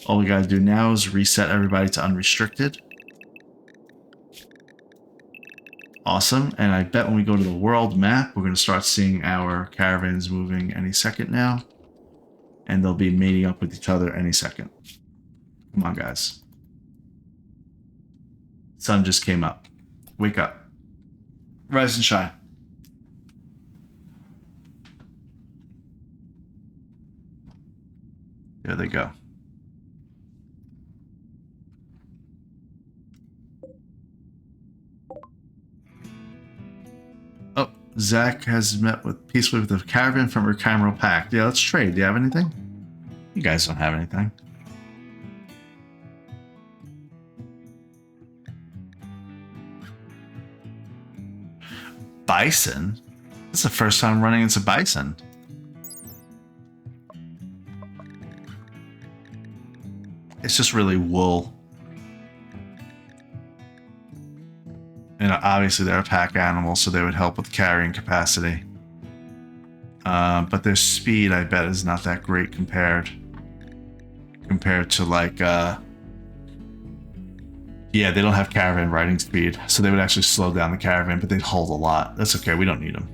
All we gotta do now is reset everybody to unrestricted. Awesome. And I bet when we go to the world map, we're gonna start seeing our caravans moving any second now. And they'll be meeting up with each other any second. Come on, guys. Sun just came up. Wake up. Rise and shine. There they go. Oh, Zach has met with peacefully with the caravan from Urkamro Pact. Yeah, let's trade. Do you have anything? You guys don't have anything. Bison? This is the first time running into bison. It's just really wool. And obviously they're a pack animal, so they would help with carrying capacity. But their speed, I bet, is not that great compared to like, yeah, they don't have caravan riding speed, so they would actually slow down the caravan, but they'd hold a lot. That's okay, we don't need them.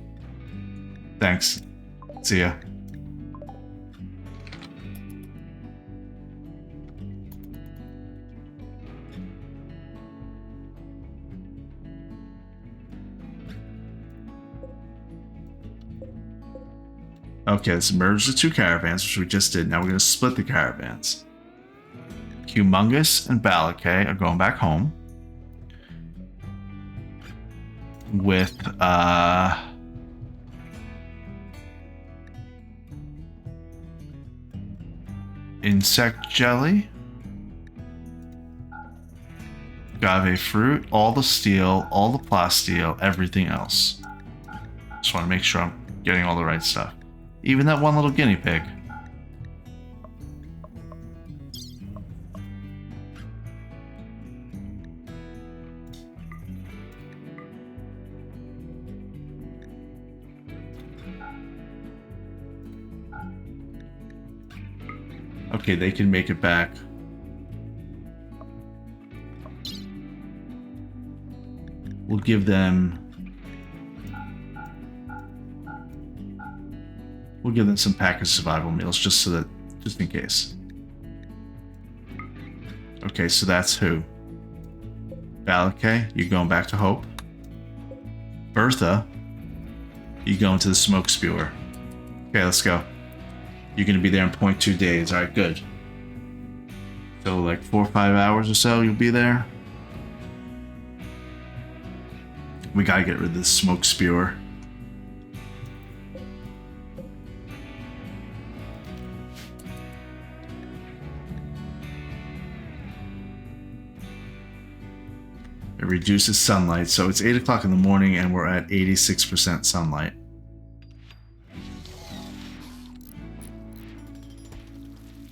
Thanks. See ya. Okay, let's merge the two caravans, which we just did. Now we're going to split the caravans. Humongous and Balakay are going back home. With, insect jelly, agave fruit, all the steel, all the plasteel, everything else. Just want to make sure I'm getting all the right stuff. Even that one little guinea pig. Okay, they can make it back. We'll give them... We'll give them some packaged survival meals just in case. Okay, so that's who? Balakay, you're going back to Hope. Bertha, you going to the smoke spewer. Okay, let's go. You're going to be there in 0.2 days. All right, good. So like 4 or 5 hours or so, you'll be there. We gotta get rid of this smoke spewer. It reduces sunlight, so it's 8 o'clock in the morning and we're at 86% sunlight.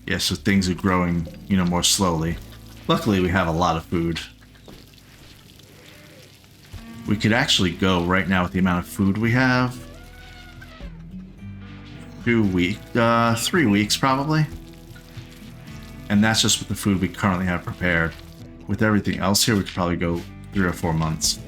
Yeah, so things are growing, more slowly. Luckily, we have a lot of food. We could actually go right now with the amount of food we have. 3 weeks probably. And that's just with the food we currently have prepared. With everything else here, we could probably go 3 or 4 months.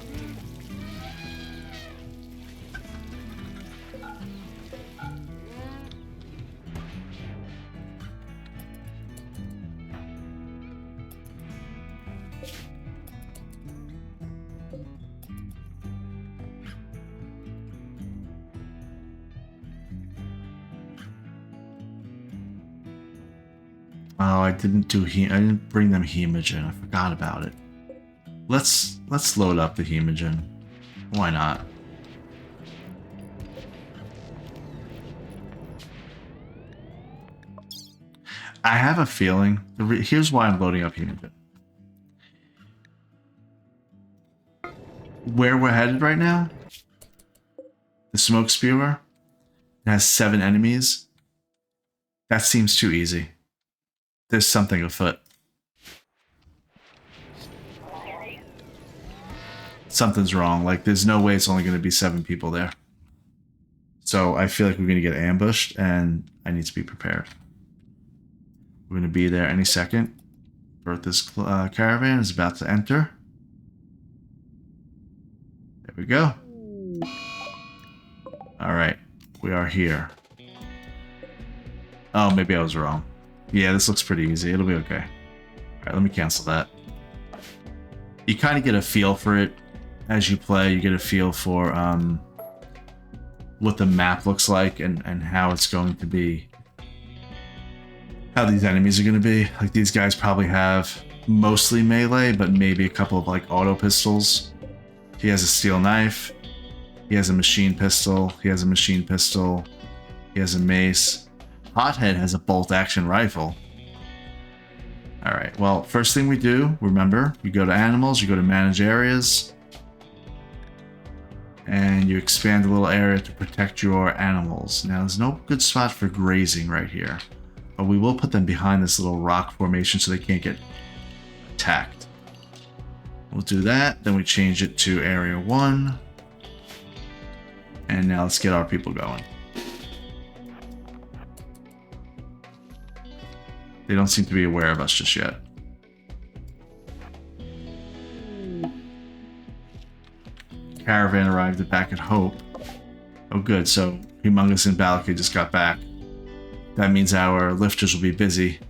Oh, I didn't bring them Hemogen. I forgot about it. Let's load up the Hemogen. Why not? I have a feeling. Here's why I'm loading up Hemogen. Where we're headed right now, the smoke spewer, it has 7 enemies. That seems too easy. There's something afoot. Something's wrong. Like, there's no way it's only going to be 7 people there. So I feel like we're going to get ambushed, and I need to be prepared. We're going to be there any second. Bertha's caravan is about to enter. There we go. All right, we are here. Oh, maybe I was wrong. Yeah, this looks pretty easy. It'll be okay. All right, let me cancel that. You kind of get a feel for it as you play. You get a feel for what the map looks like and how it's going to be. How these enemies are going to be. Like, these guys probably have mostly melee, but maybe a couple of like auto pistols. He has a steel knife. He has a machine pistol. He has a machine pistol. He has a mace. Hothead has a bolt action rifle. Alright, well, first thing we do, remember, you go to animals, you go to manage areas, and you expand the little area to protect your animals. Now, there's no good spot for grazing right here, but we will put them behind this little rock formation so they can't get attacked. We'll do that, then we change it to area 1, and now let's get our people going. They don't seem to be aware of us just yet. Caravan arrived back at Hope. Oh good, so Humongous and Balaki just got back. That means our lifters will be busy.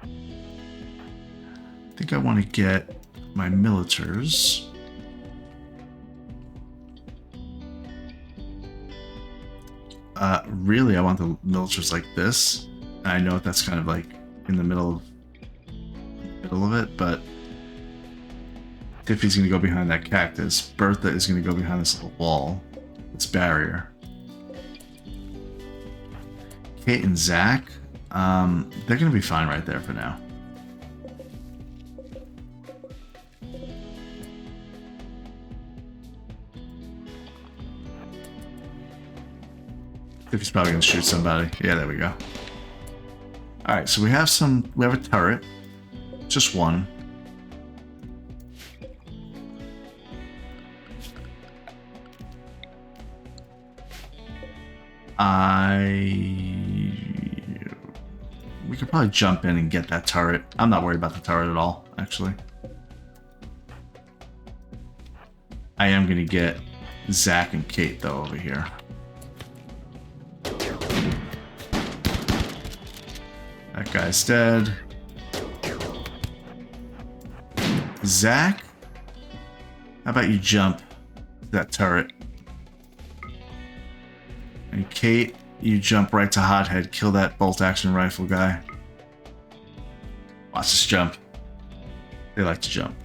I think I want to get my militars. Really, I want the militars like this. I know that's kind of like in the middle of it, but Tiffy's gonna go behind that cactus. Bertha is gonna go behind this little wall. This barrier. Kate and Zach, they're gonna be fine right there for now. Tiffy's probably gonna shoot somebody. Yeah, there we go. Alright, so we have a turret. Just one. We could probably jump in and get that turret. I'm not worried about the turret at all, actually. I am gonna get Zach and Kate though over here. That guy's dead. Zach, how about you jump that turret? And Kate, you jump right to Hothead, kill that bolt action rifle guy. Watch this jump. They like to jump.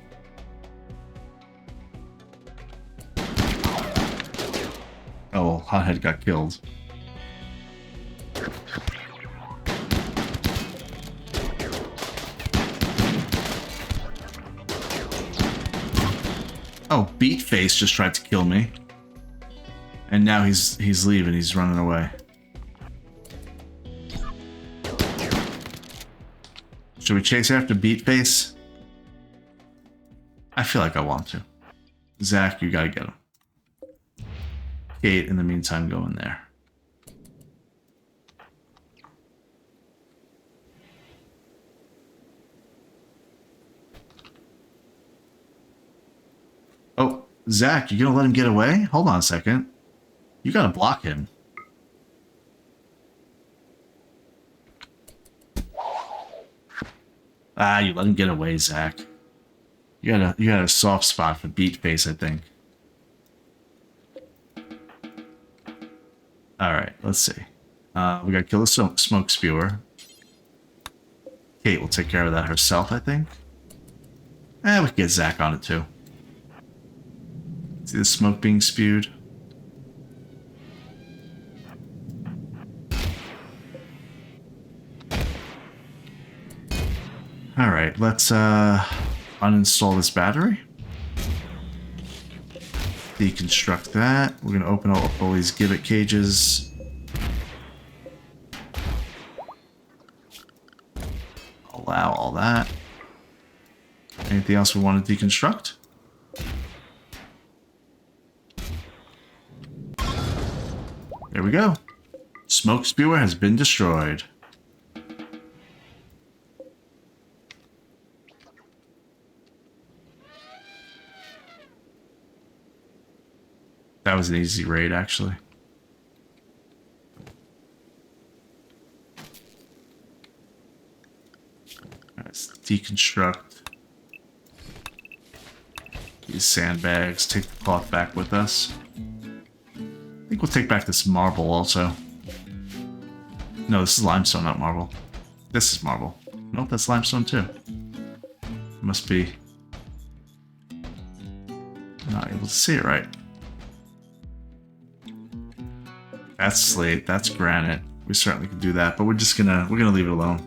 Oh, well, Hothead got killed. Oh, Beatface just tried to kill me. And now he's leaving, he's running away. Should we chase after Beatface? I feel like I want to. Zach, you gotta get him. Kate, in the meantime, go in there. Oh, Zach, you gonna let him get away? Hold on a second. You gotta block him. Ah, you let him get away, Zach. You got a soft spot for Beatface, I think. Alright, let's see. We gotta kill the smoke spewer. Kate will take care of that herself, I think. We can get Zach on it too. See the smoke being spewed? Alright, let's uninstall this battery. Deconstruct that. We're going to open up all these gibbet cages. Allow all that. Anything else we want to deconstruct? There we go. Smoke spewer has been destroyed. That was an easy raid, actually. Let's deconstruct these sandbags. Take the cloth back with us. I think we'll take back this marble also. No, this is limestone, not marble. This is marble. Nope, that's limestone too. Must be not able to see it right. That's slate, that's granite. We certainly can do that, but we're gonna leave it alone.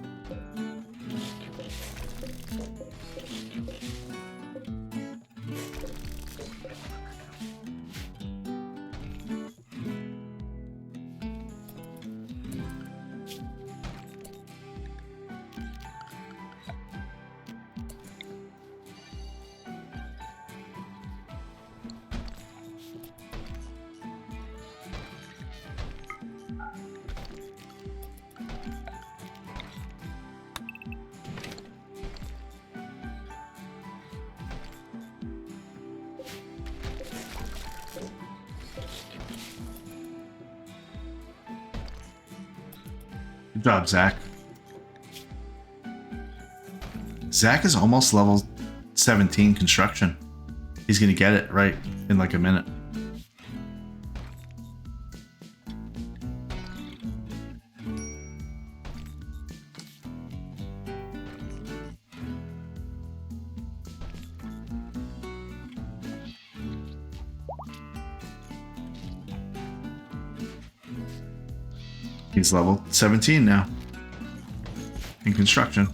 Good job, Zach. Zach is almost level 17 construction. He's gonna get it right in like a minute. He's level 17 now in construction.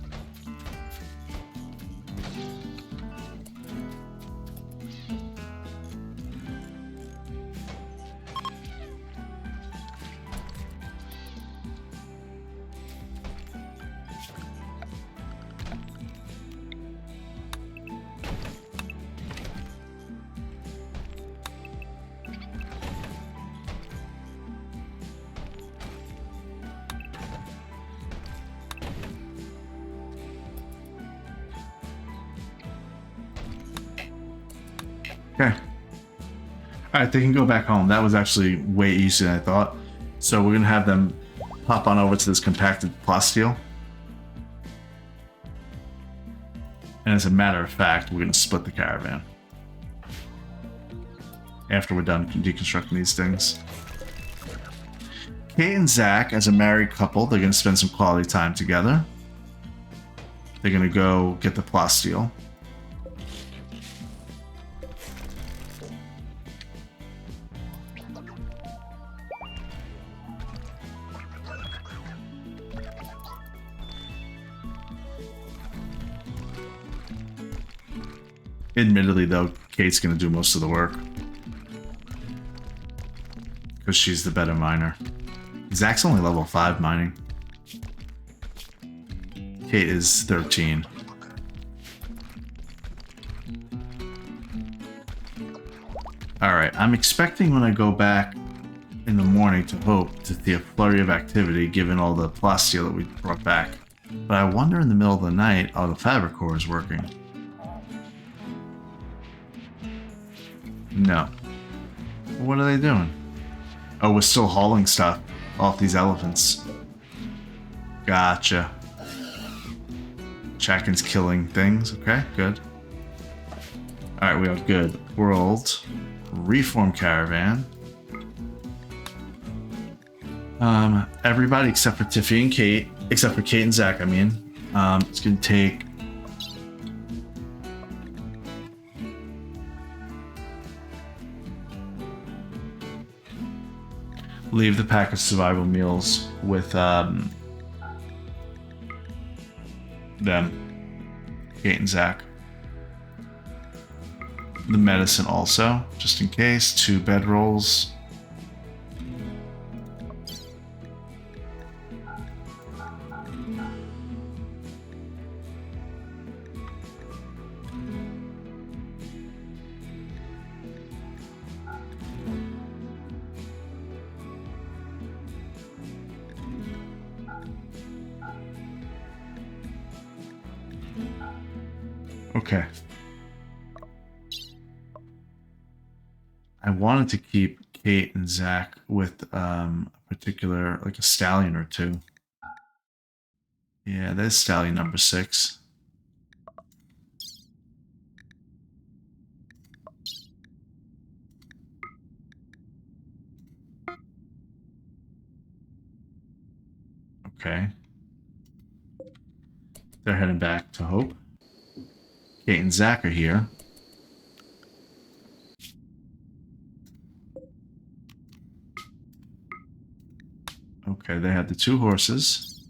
Okay. Alright, they can go back home. That was actually way easier than I thought. So we're going to have them pop on over to this compacted plasteel. And as a matter of fact, we're going to split the caravan. After we're done deconstructing these things. Kate and Zach, as a married couple, they're going to spend some quality time together. They're going to go get the plasteel. Admittedly, though, Kate's going to do most of the work. Because she's the better miner. Zach's only level 5 mining. Kate is 13. Alright, I'm expecting when I go back in the morning to Hope to see a flurry of activity given all the plasteel that we brought back. But I wonder in the middle of the night, are the fabric cores working? No. What are they doing? Oh, we're still hauling stuff off these elephants. Gotcha. Chackin's killing things. Okay, good. Alright, we are good. World. Reform caravan. Everybody except for Tiffy and Kate. Except for Kate and Zach, I mean. It's gonna take... Leave the pack of survival meals with them. Kate and Zach. The medicine also, just in case. 2 bedrolls. Okay. I wanted to keep Kate and Zach with a particular, like a stallion or 2. Yeah, there's stallion number 6. Okay. They're heading back to Hope. Kate and Zach are here. Okay, they had the 2 horses.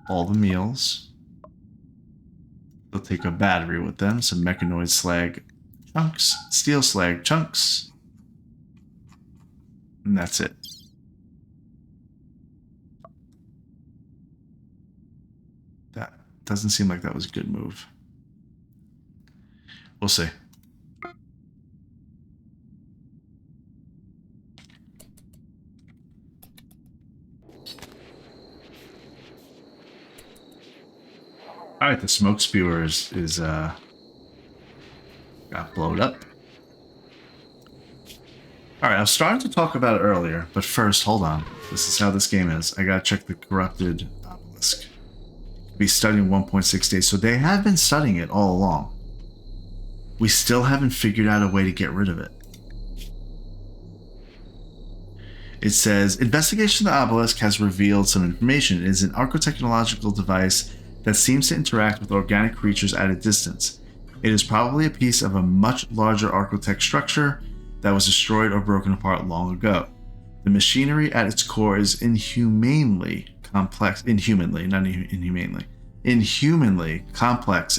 All the meals. They'll take a battery with them, some mechanoid slag chunks, steel slag chunks. And that's it. That doesn't seem like that was a good move. We'll see. Alright, the smoke spewer is got blowed up. Alright, All right, I was starting to talk about it earlier, but first, hold on. This is how this game is. I gotta check the corrupted obelisk. Be studying 1.6 days, so they have been studying it all along. We still haven't figured out a way to get rid of it. It says, investigation of the obelisk has revealed some information. It is an architechnological device that seems to interact with organic creatures at a distance. It is probably a piece of a much larger architect structure that was destroyed or broken apart long ago. The machinery at its core is inhumanly complex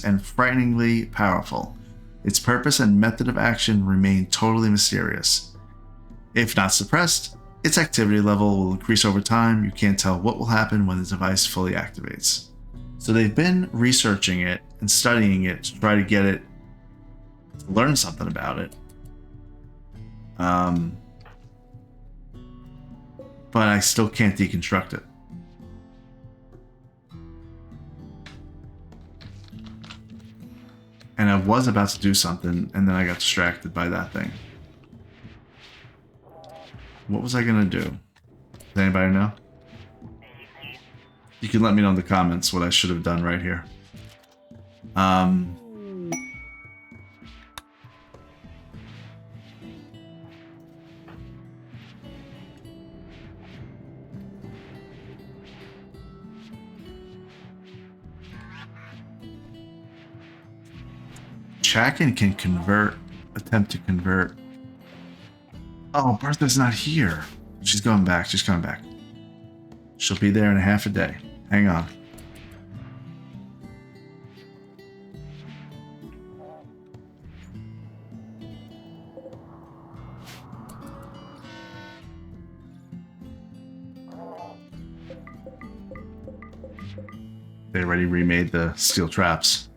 and frighteningly powerful. Its purpose and method of action remain totally mysterious. If not suppressed, its activity level will increase over time. You can't tell what will happen when the device fully activates. So they've been researching it and studying it to try to get it to learn something about it. But I still can't deconstruct it. And I was about to do something, and then I got distracted by that thing. What was I gonna do? Does anybody know? You can let me know in the comments what I should have done right here. Chakin can attempt to convert. Oh, Bertha's not here. She's going back. She's coming back. She'll be there in a half a day. Hang on. They already remade the steel traps.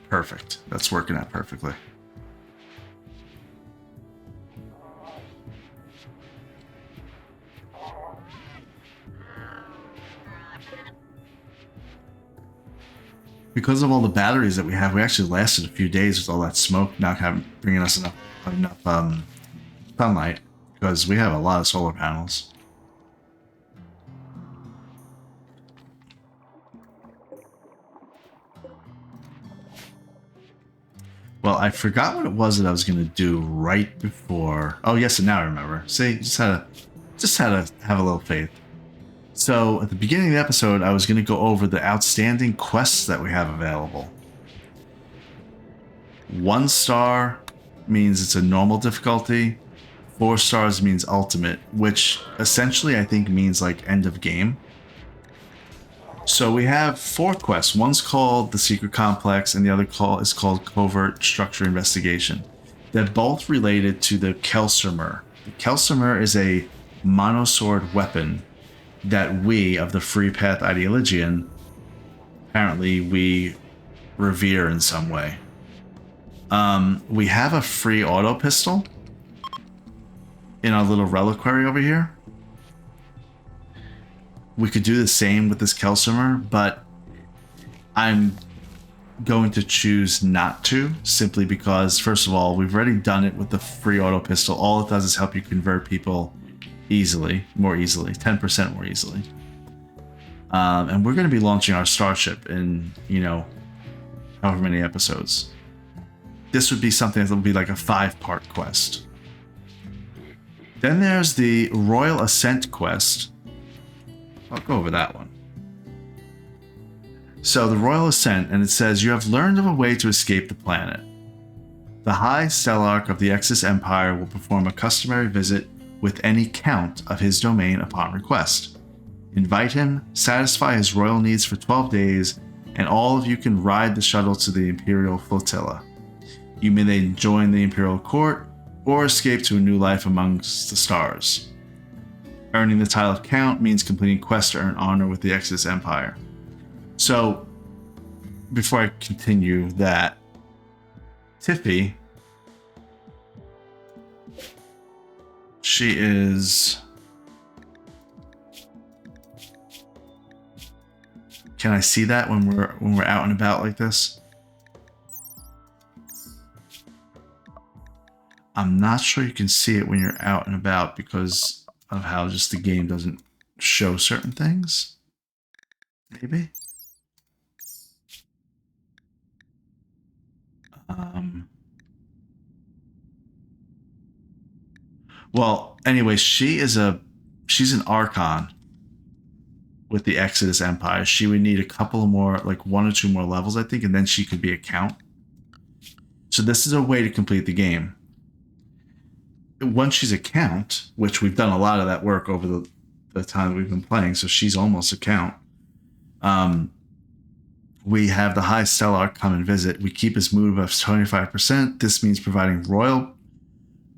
Perfect. That's working out perfectly. Because of all the batteries that we have, we actually lasted a few days with all that smoke not bringing us enough sunlight, because we have a lot of solar panels. Well, I forgot what it was that I was going to do right before. Oh, yes, and now I remember. See, just had to have a little faith. So at the beginning of the episode, I was going to go over the outstanding quests that we have available. 1 star means it's a normal difficulty. 4 stars means ultimate, which essentially I think means like end of game. So we have 4 quests. One's called the Secret Complex, and the other is called Covert Structure Investigation. They're both related to the Kelsimer. The Kelsimer is a monosword weapon that we, of the Free Path Ideologian, apparently we revere in some way. We have a free auto pistol in our little reliquary over here. We could do the same with this Kelsimer, but I'm going to choose not to, simply because, first of all, we've already done it with the free auto pistol. All it does is help you convert people more easily, 10% more easily. And we're going to be launching our starship in, however many episodes. This would be something that would be like a 5-part quest. Then there's the Royal Ascent quest. I'll go over that one. So the Royal Ascent, and it says, you have learned of a way to escape the planet. The High Stellarch of the Exis Empire will perform a customary visit with any count of his domain upon request. Invite him, satisfy his royal needs for 12 days, and all of you can ride the shuttle to the Imperial Flotilla. You may then join the Imperial Court, or escape to a new life amongst the stars. Earning the title of Count means completing quests to earn honor with the Exis Empire. So, before I continue that, Tiffy, she is... Can I see that when we're out and about like this? I'm not sure you can see it when you're out and about because of how just the game doesn't show certain things. Maybe. Um, well, anyway, she's an Archon with the Exodus Empire. She would need a couple more, like 1 or 2 more levels, I think, and then she could be a Count. So this is a way to complete the game. Once she's a Count, which we've done a lot of that work over the time we've been playing, so she's almost a Count. We have the High Stellarch come and visit. We keep his mood above 25%. This means providing royal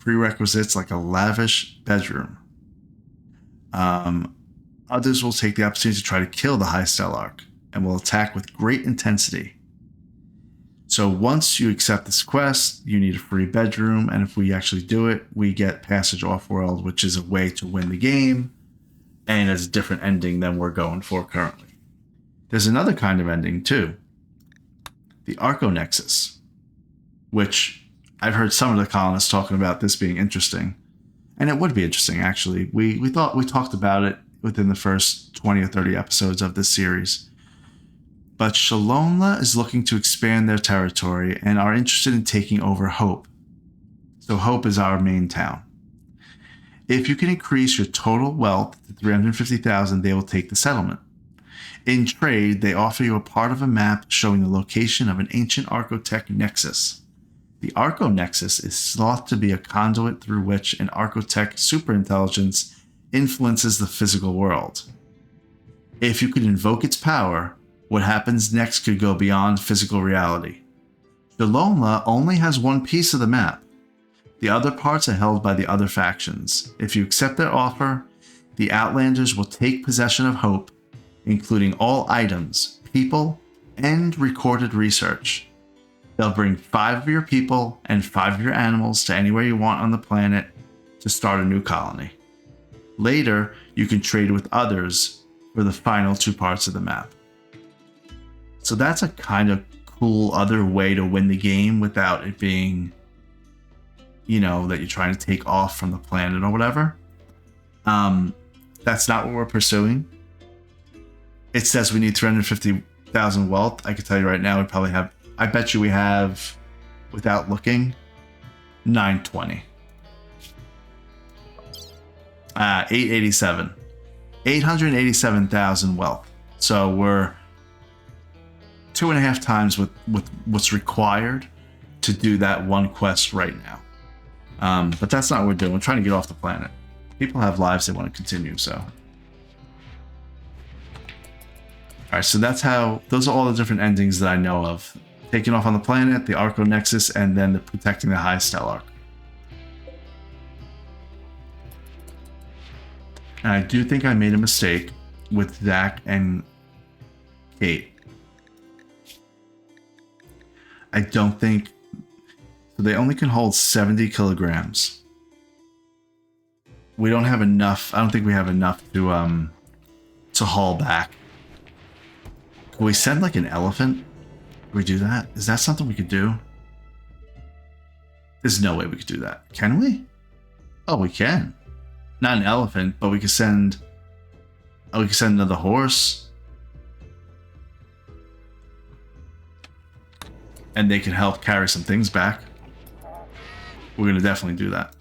prerequisites like a lavish bedroom. Others will take the opportunity to try to kill the High Stellarch and will attack with great intensity. So once you accept this quest, you need a free bedroom, and if we actually do it, we get Passage Off-World, which is a way to win the game, and it's a different ending than we're going for currently. There's another kind of ending too, the Arconexus, which I've heard some of the colonists talking about this being interesting, and it would be interesting actually. We talked about it within the first 20 or 30 episodes of this series. But Shalonla is looking to expand their territory and are interested in taking over Hope. So Hope is our main town. If you can increase your total wealth to 350,000, they will take the settlement. In trade, they offer you a part of a map showing the location of an ancient Archotech nexus. The Arconexus is thought to be a conduit through which an Archotech superintelligence influences the physical world. If you could invoke its power, what happens next could go beyond physical reality. Shalonla only has one piece of the map. The other parts are held by the other factions. If you accept their offer, the Outlanders will take possession of Hope, including all items, people, and recorded research. They'll bring 5 of your people and 5 of your animals to anywhere you want on the planet to start a new colony. Later, you can trade with others for the final 2 parts of the map. So that's a kind of cool other way to win the game without it being, that you're trying to take off from the planet or whatever. That's not what we're pursuing. It says we need 350,000 wealth. I can tell you right now, I bet you we have, without looking, 920. 887. 887,000 wealth. So we're 2.5 times with what's required to do that one quest right now. But that's not what we're doing. We're trying to get off the planet. People have lives they want to continue, so. Alright, so those are all the different endings that I know of. Taking off on the planet, the Arconexus, and then protecting the High Stellarch. And I do think I made a mistake with Zach and Kate. I don't think... So they only can hold 70 kilograms. We don't have enough... I don't think we have enough to haul back. Can we send like an elephant? Can we do that? Is that something we could do? There's no way we could do that. Can we? Oh, we can. Not an elephant, but we could send... Oh, we could send another horse. And they can help carry some things back. We're going to definitely do that.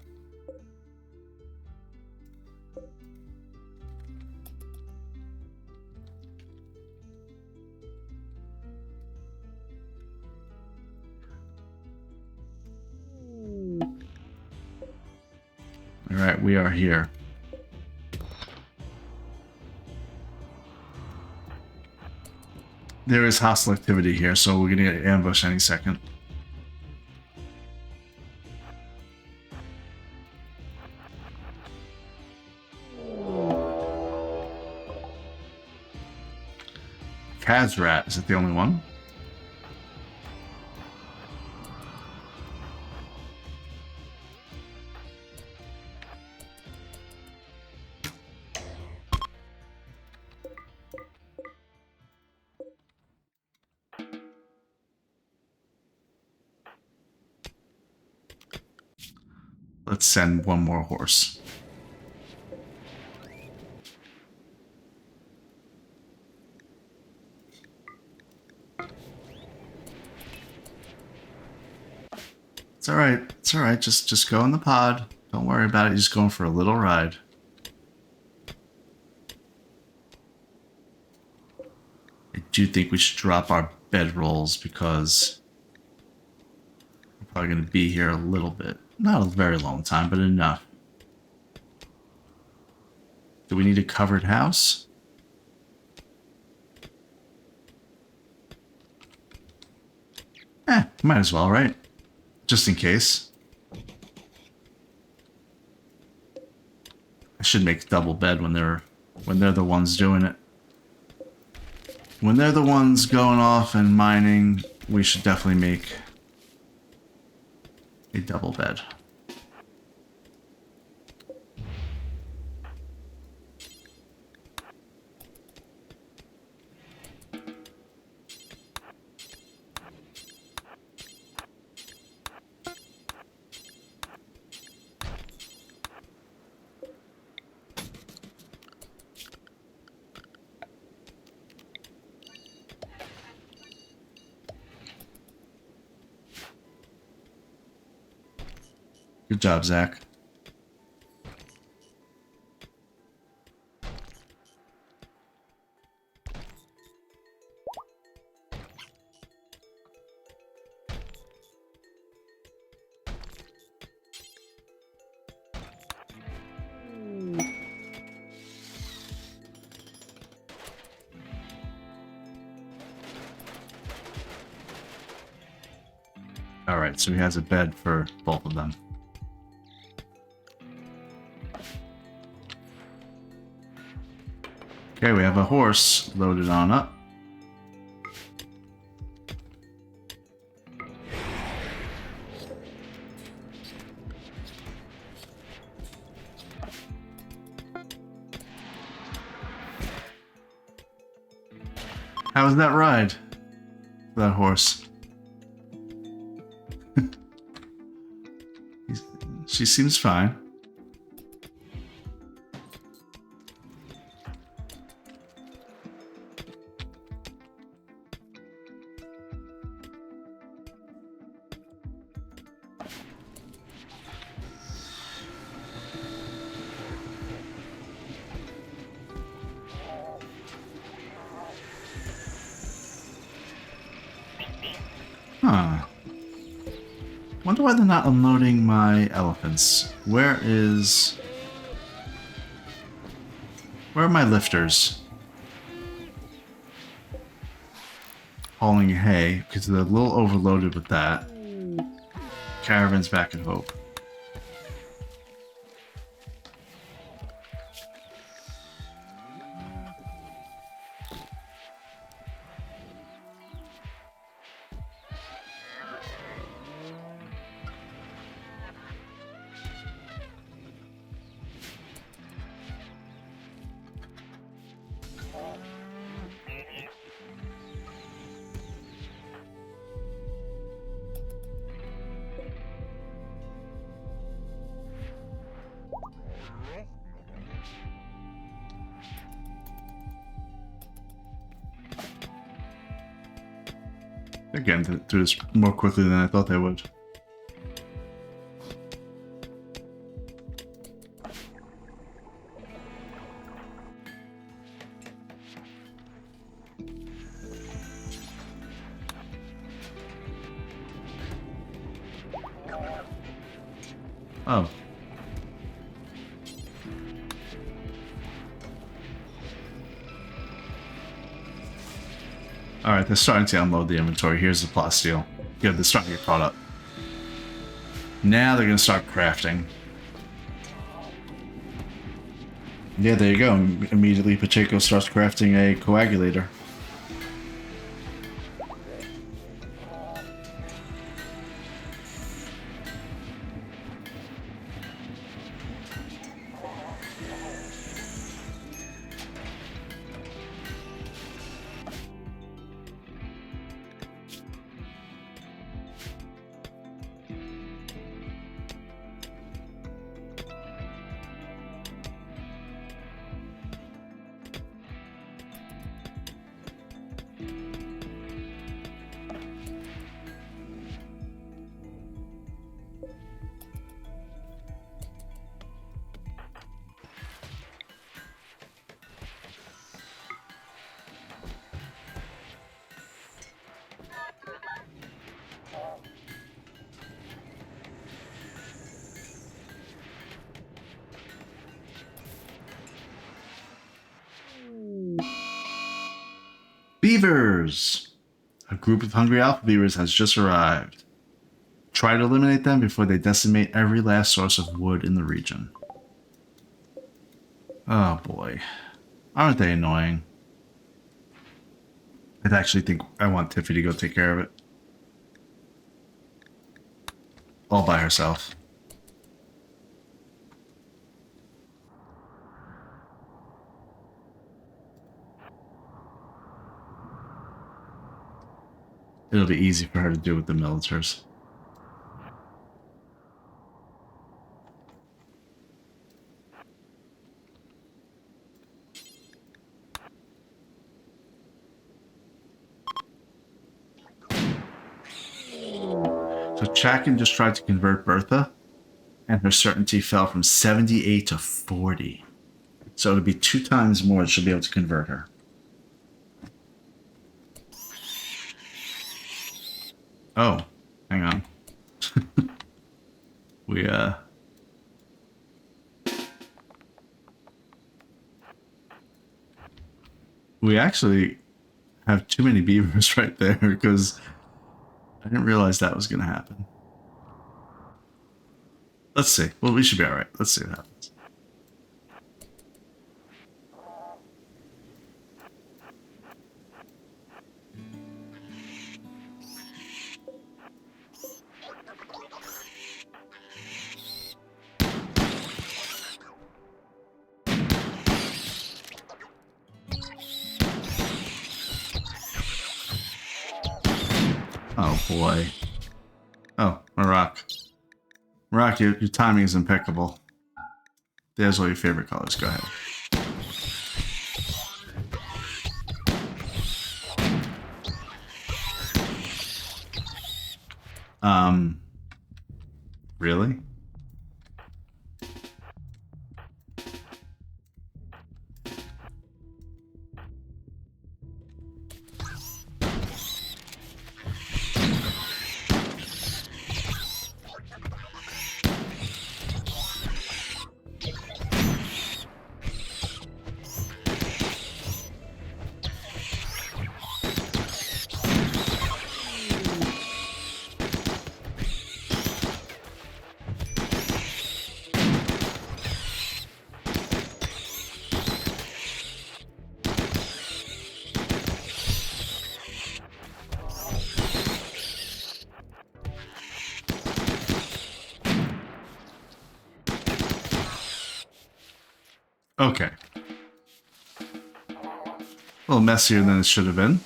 All right, we are here. There is hostile activity here, so we're going to get ambushed any second. Kazrat, is it the only one? Let's send one more horse. It's all right. It's all right. Just go in the pod. Don't worry about it. You're just going for a little ride. I do think we should drop our bedrolls because we're probably going to be here a little bit. Not a very long time, but enough. Do we need a covered house? Might as well, right? Just in case. I should make double bed when they're the ones doing it. When they're the ones going off and mining, we should definitely make a double bed. Good job, Zach. All right, so he has a bed for both of them. Okay, we have a horse loaded on up. How was that ride for that horse? She seems fine. Huh. Wonder why they're not unloading my elephants. Where are my lifters? Hauling hay, because they're a little overloaded with that. Caravan's back at Hope. They're getting through this more quickly than I thought they would. Oh. Alright, they're starting to unload the inventory. Here's the plot steel. Yeah, they're starting to get caught up. Now they're going to start crafting. Yeah, there you go. Immediately Pacheco starts crafting a coagulator. Beavers! A group of hungry alpha beavers has just arrived. Try to eliminate them before they decimate every last source of wood in the region. Oh boy. Aren't they annoying? I actually think I want Tiffy to go take care of it. All by herself. It'll be easy for her to do with the militars. So Chakin just tried to convert Bertha, and her certainty fell from 78 to 40. So it'll be 2 times more she'll be able to convert her. Oh, hang on. We actually have too many beavers right there because I didn't realize that was going to happen. Let's see. Well, we should be all right. Let's see what happens. Oh boy. Oh, Marak. Marak, your timing is impeccable. There's all your favorite colors. Go ahead. Really? Okay. A little messier than it should have been.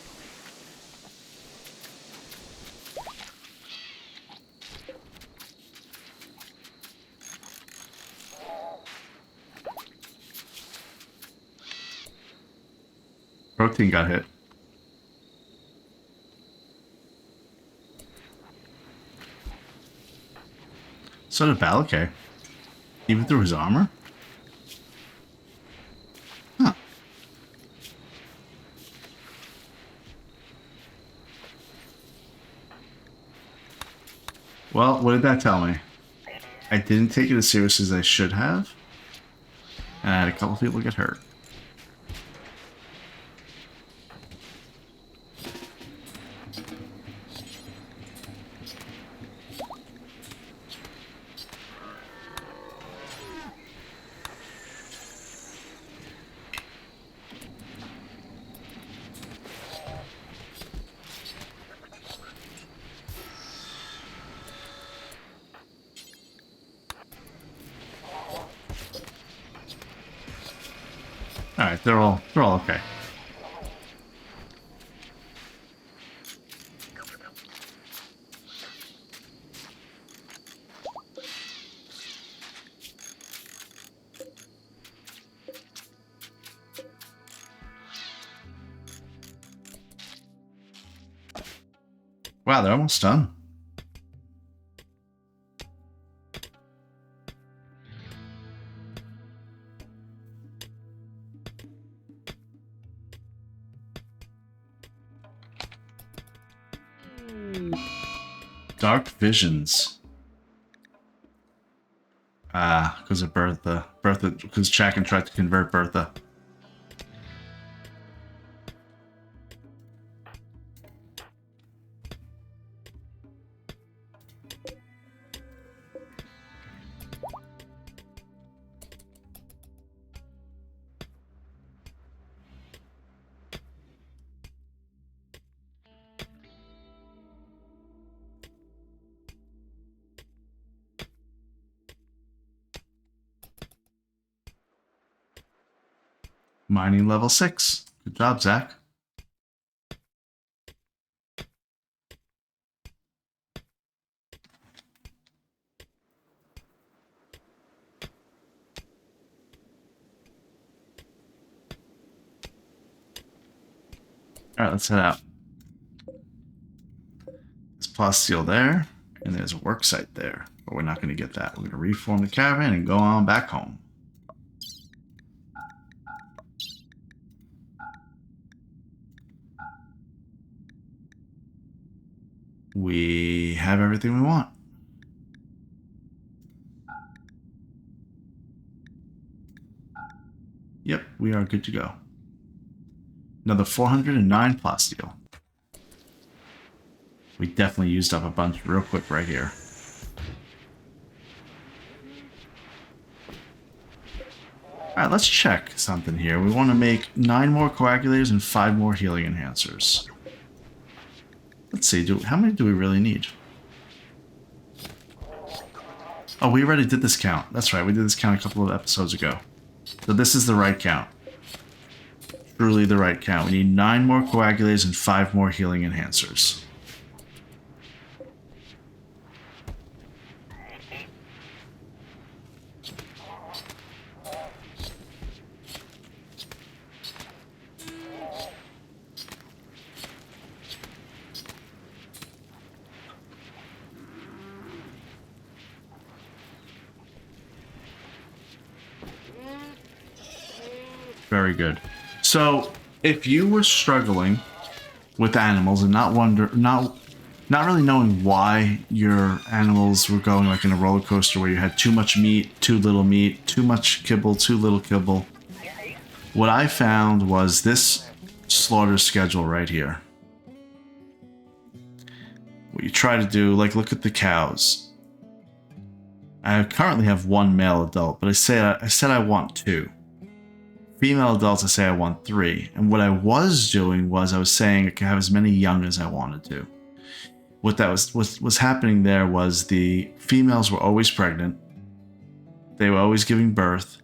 Protein got hit. So did Balakay. Even through his armor? Huh. Well, what did that tell me? I didn't take it as serious as I should have. And I had a couple people get hurt. All right, they're all okay. Wow, they're almost done. Dark visions. Ah, because of Bertha. Because Chakin tried to convert Bertha. Mining level 6. Good job, Zach. All right, let's head out. There's plasteel there, and there's a work site there, but we're not going to get that. We're going to reform the caravan and go on back home. We have everything we want. Yep, we are good to go. Another 409 plasteel. We definitely used up a bunch real quick right here. Alright, let's check something here. We want to make 9 more coagulators and 5 more healing enhancers. Let's see, how many do we really need? Oh, we already did this count. That's right, we did this count a couple of episodes ago. So this is the right count. Truly the right count. We need 9 more coagulators and 5 more healing enhancers. Very good. So, if you were struggling with animals and not really knowing why your animals were going like in a roller coaster where you had too much meat, too little meat, too much kibble, too little kibble, what I found was this slaughter schedule right here. What you try to do, like look at the cows. I currently have 1 male adult, but I said I want 2. Female adults, I say I want 3. And what I was doing was I was saying I can have as many young as I wanted to. What was happening there was the females were always pregnant. They were always giving birth.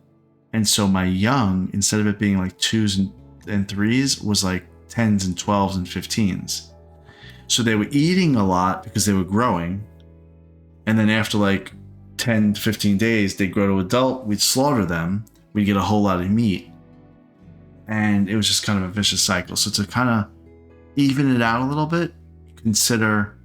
And so my young, instead of it being like 2s and 3s, was like 10s and 12s and 15s. So they were eating a lot because they were growing. And then after like 10 to 15 days, they'd grow to adult. We'd slaughter them. We'd get a whole lot of meat. And it was just kind of a vicious cycle. So to kind of even it out a little bit, consider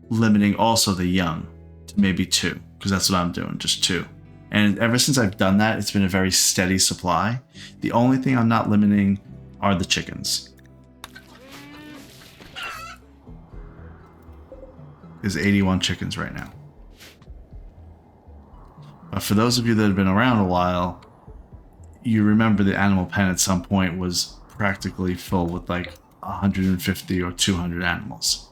limiting also the young to maybe 2, because that's what I'm doing, just 2. And ever since I've done that, it's been a very steady supply. The only thing I'm not limiting are the chickens. There's 81 chickens right now. But for those of you that have been around a while, you remember the animal pen at some point was practically full with like 150 or 200 animals.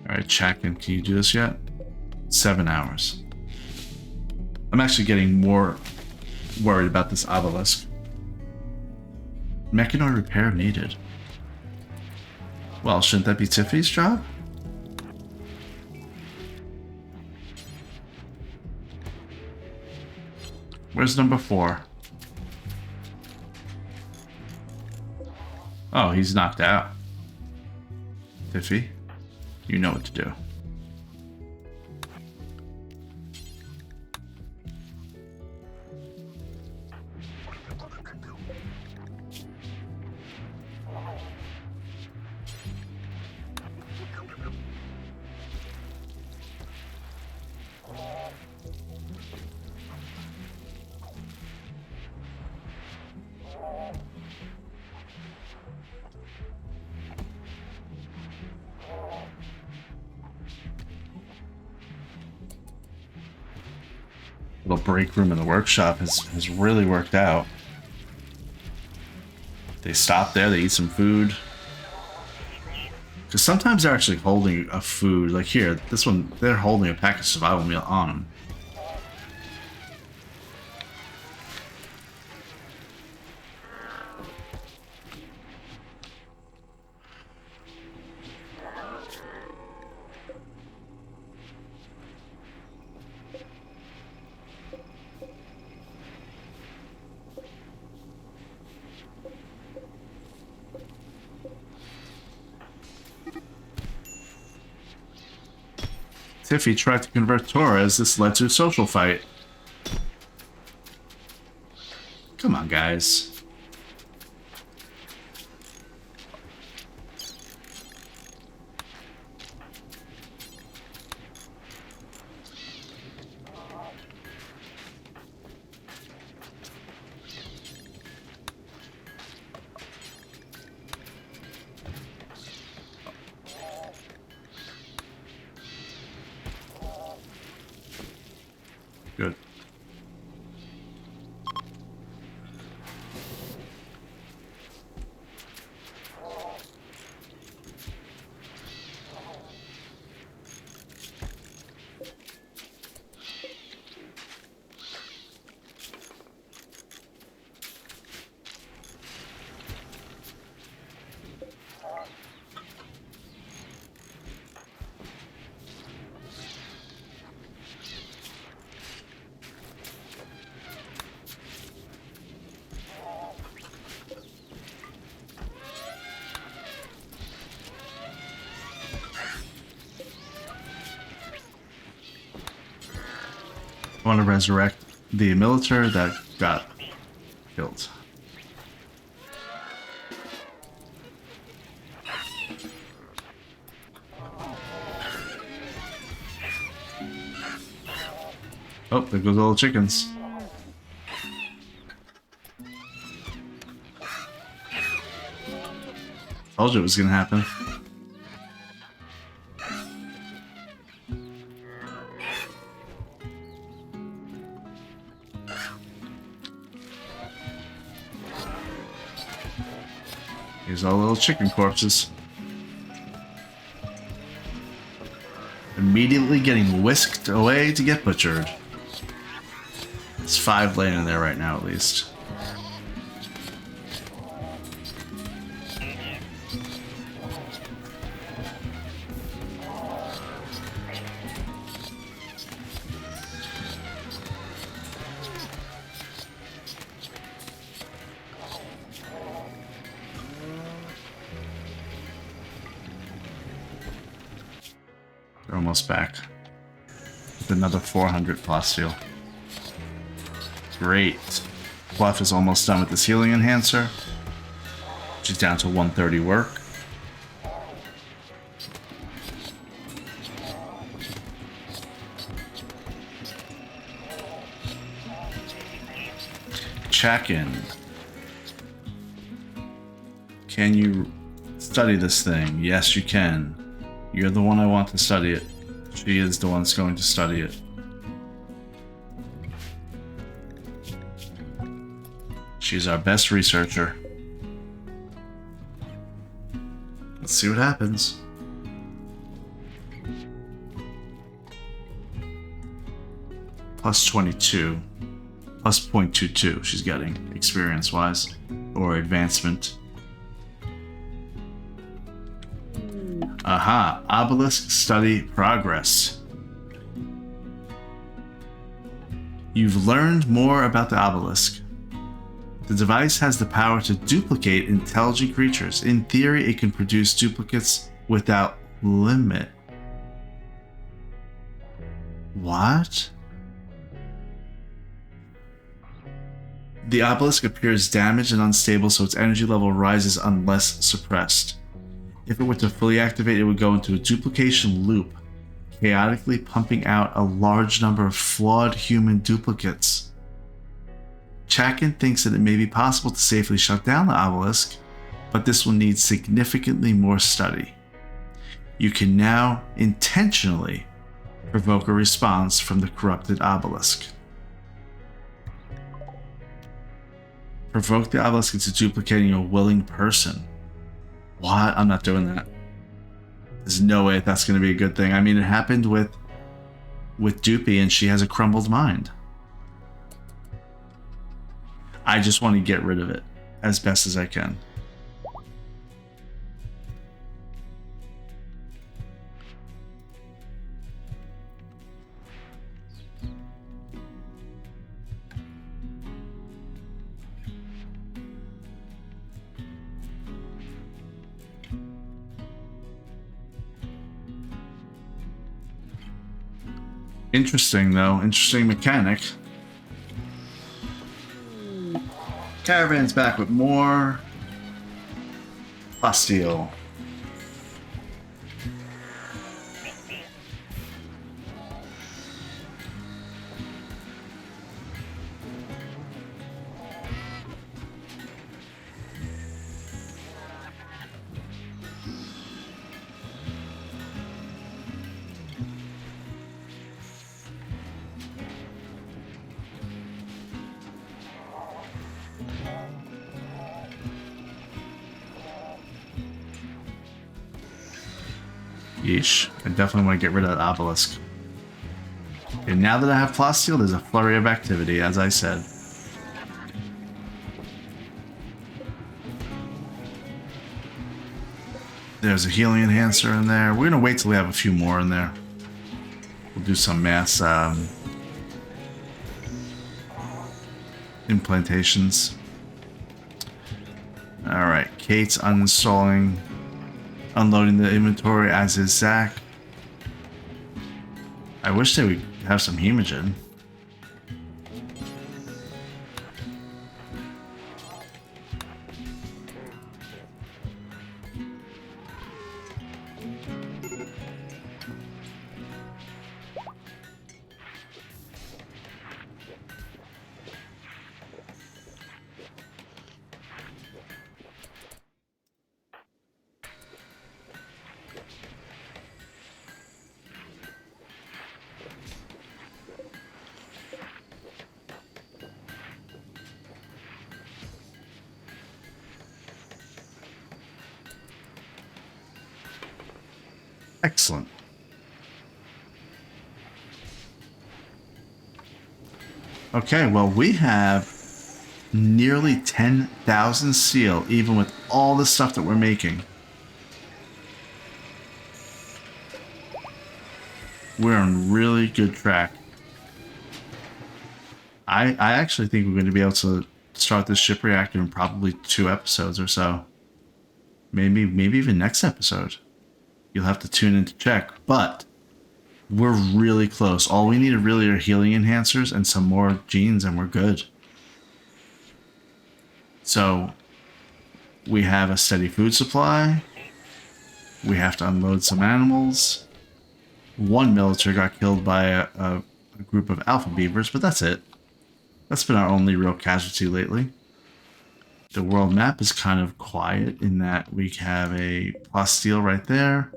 Alright, Chakin, can you do this yet? 7 hours. I'm actually getting more worried about this obelisk. Mechanoid repair needed. Well, shouldn't that be Tiffy's job? Where's number 4? Oh, he's knocked out. Tiffy, you know what to do. little break room in the workshop has really worked out. They stop there, they eat some food. Because sometimes they're actually holding a food. Like here, this one, they're holding a packaged survival meal on them. Tiffy tried to convert Torres. This led to a social fight. Come on, guys. Good. I want to resurrect the militator that got killed. Oh, there goes all the chickens. Told you it was gonna happen. Here's all little chicken corpses. Immediately getting whisked away to get butchered. There's 5 laying in there right now, at least. They're almost back. With another 400 plasteel. Great. Fluff is almost done with this healing enhancer. She's down to 130 work. Check-in. Can you study this thing? Yes, you can. You're the one I want to study it. She is the one that's going to study it. She's our best researcher. Let's see what happens. Plus 22. Plus 0.22 she's getting, experience-wise. Or advancement. Aha, obelisk study progress. You've learned more about the obelisk. The device has the power to duplicate intelligent creatures. In theory, it can produce duplicates without limit. What? The obelisk appears damaged and unstable, so its energy level rises unless suppressed. If it were to fully activate, it would go into a duplication loop, chaotically pumping out a large number of flawed human duplicates. Chakin thinks that it may be possible to safely shut down the obelisk, but this will need significantly more study. You can now intentionally provoke a response from the corrupted obelisk. Provoke the obelisk into duplicating a willing person. What? I'm not doing that. There's no way that's going to be a good thing. I mean, it happened with Doopy, and she has a crumbled mind. I just want to get rid of it as best as I can. Interesting, though. Interesting mechanic. Caravan's back with more plasteel. Yeesh. I definitely want to get rid of that obelisk. And now that I have plasteel, there's a flurry of activity, as I said. There's a healing enhancer in there. We're going to wait till we have a few more in there. We'll do some mass implantations. Alright, Kate's uninstalling, unloading the inventory, as is Zach. I wish they would have some hemogen. Excellent. Okay, well, we have nearly 10,000 seal, even with all the stuff that we're making. We're on really good track. I actually think we're going to be able to start this ship reactor in probably 2 episodes or so. Maybe even next episode. You'll have to tune in to check, but we're really close. All we need really are healing enhancers and some more genes, and we're good. So we have a steady food supply. We have to unload some animals. One military got killed by a group of alpha beavers, but that's it. That's been our only real casualty lately. The world map is kind of quiet in that we have a plasteel right there.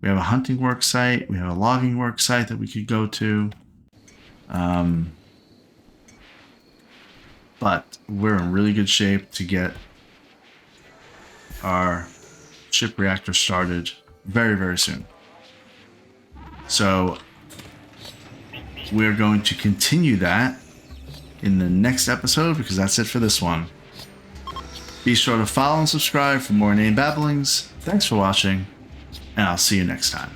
We have a hunting work site. We have a logging work site that we could go to. But we're in really good shape to get our ship reactor started very, very soon. So we're going to continue that in the next episode, because that's it for this one. Be sure to follow and subscribe for more inane babblings. Thanks for watching, and I'll see you next time.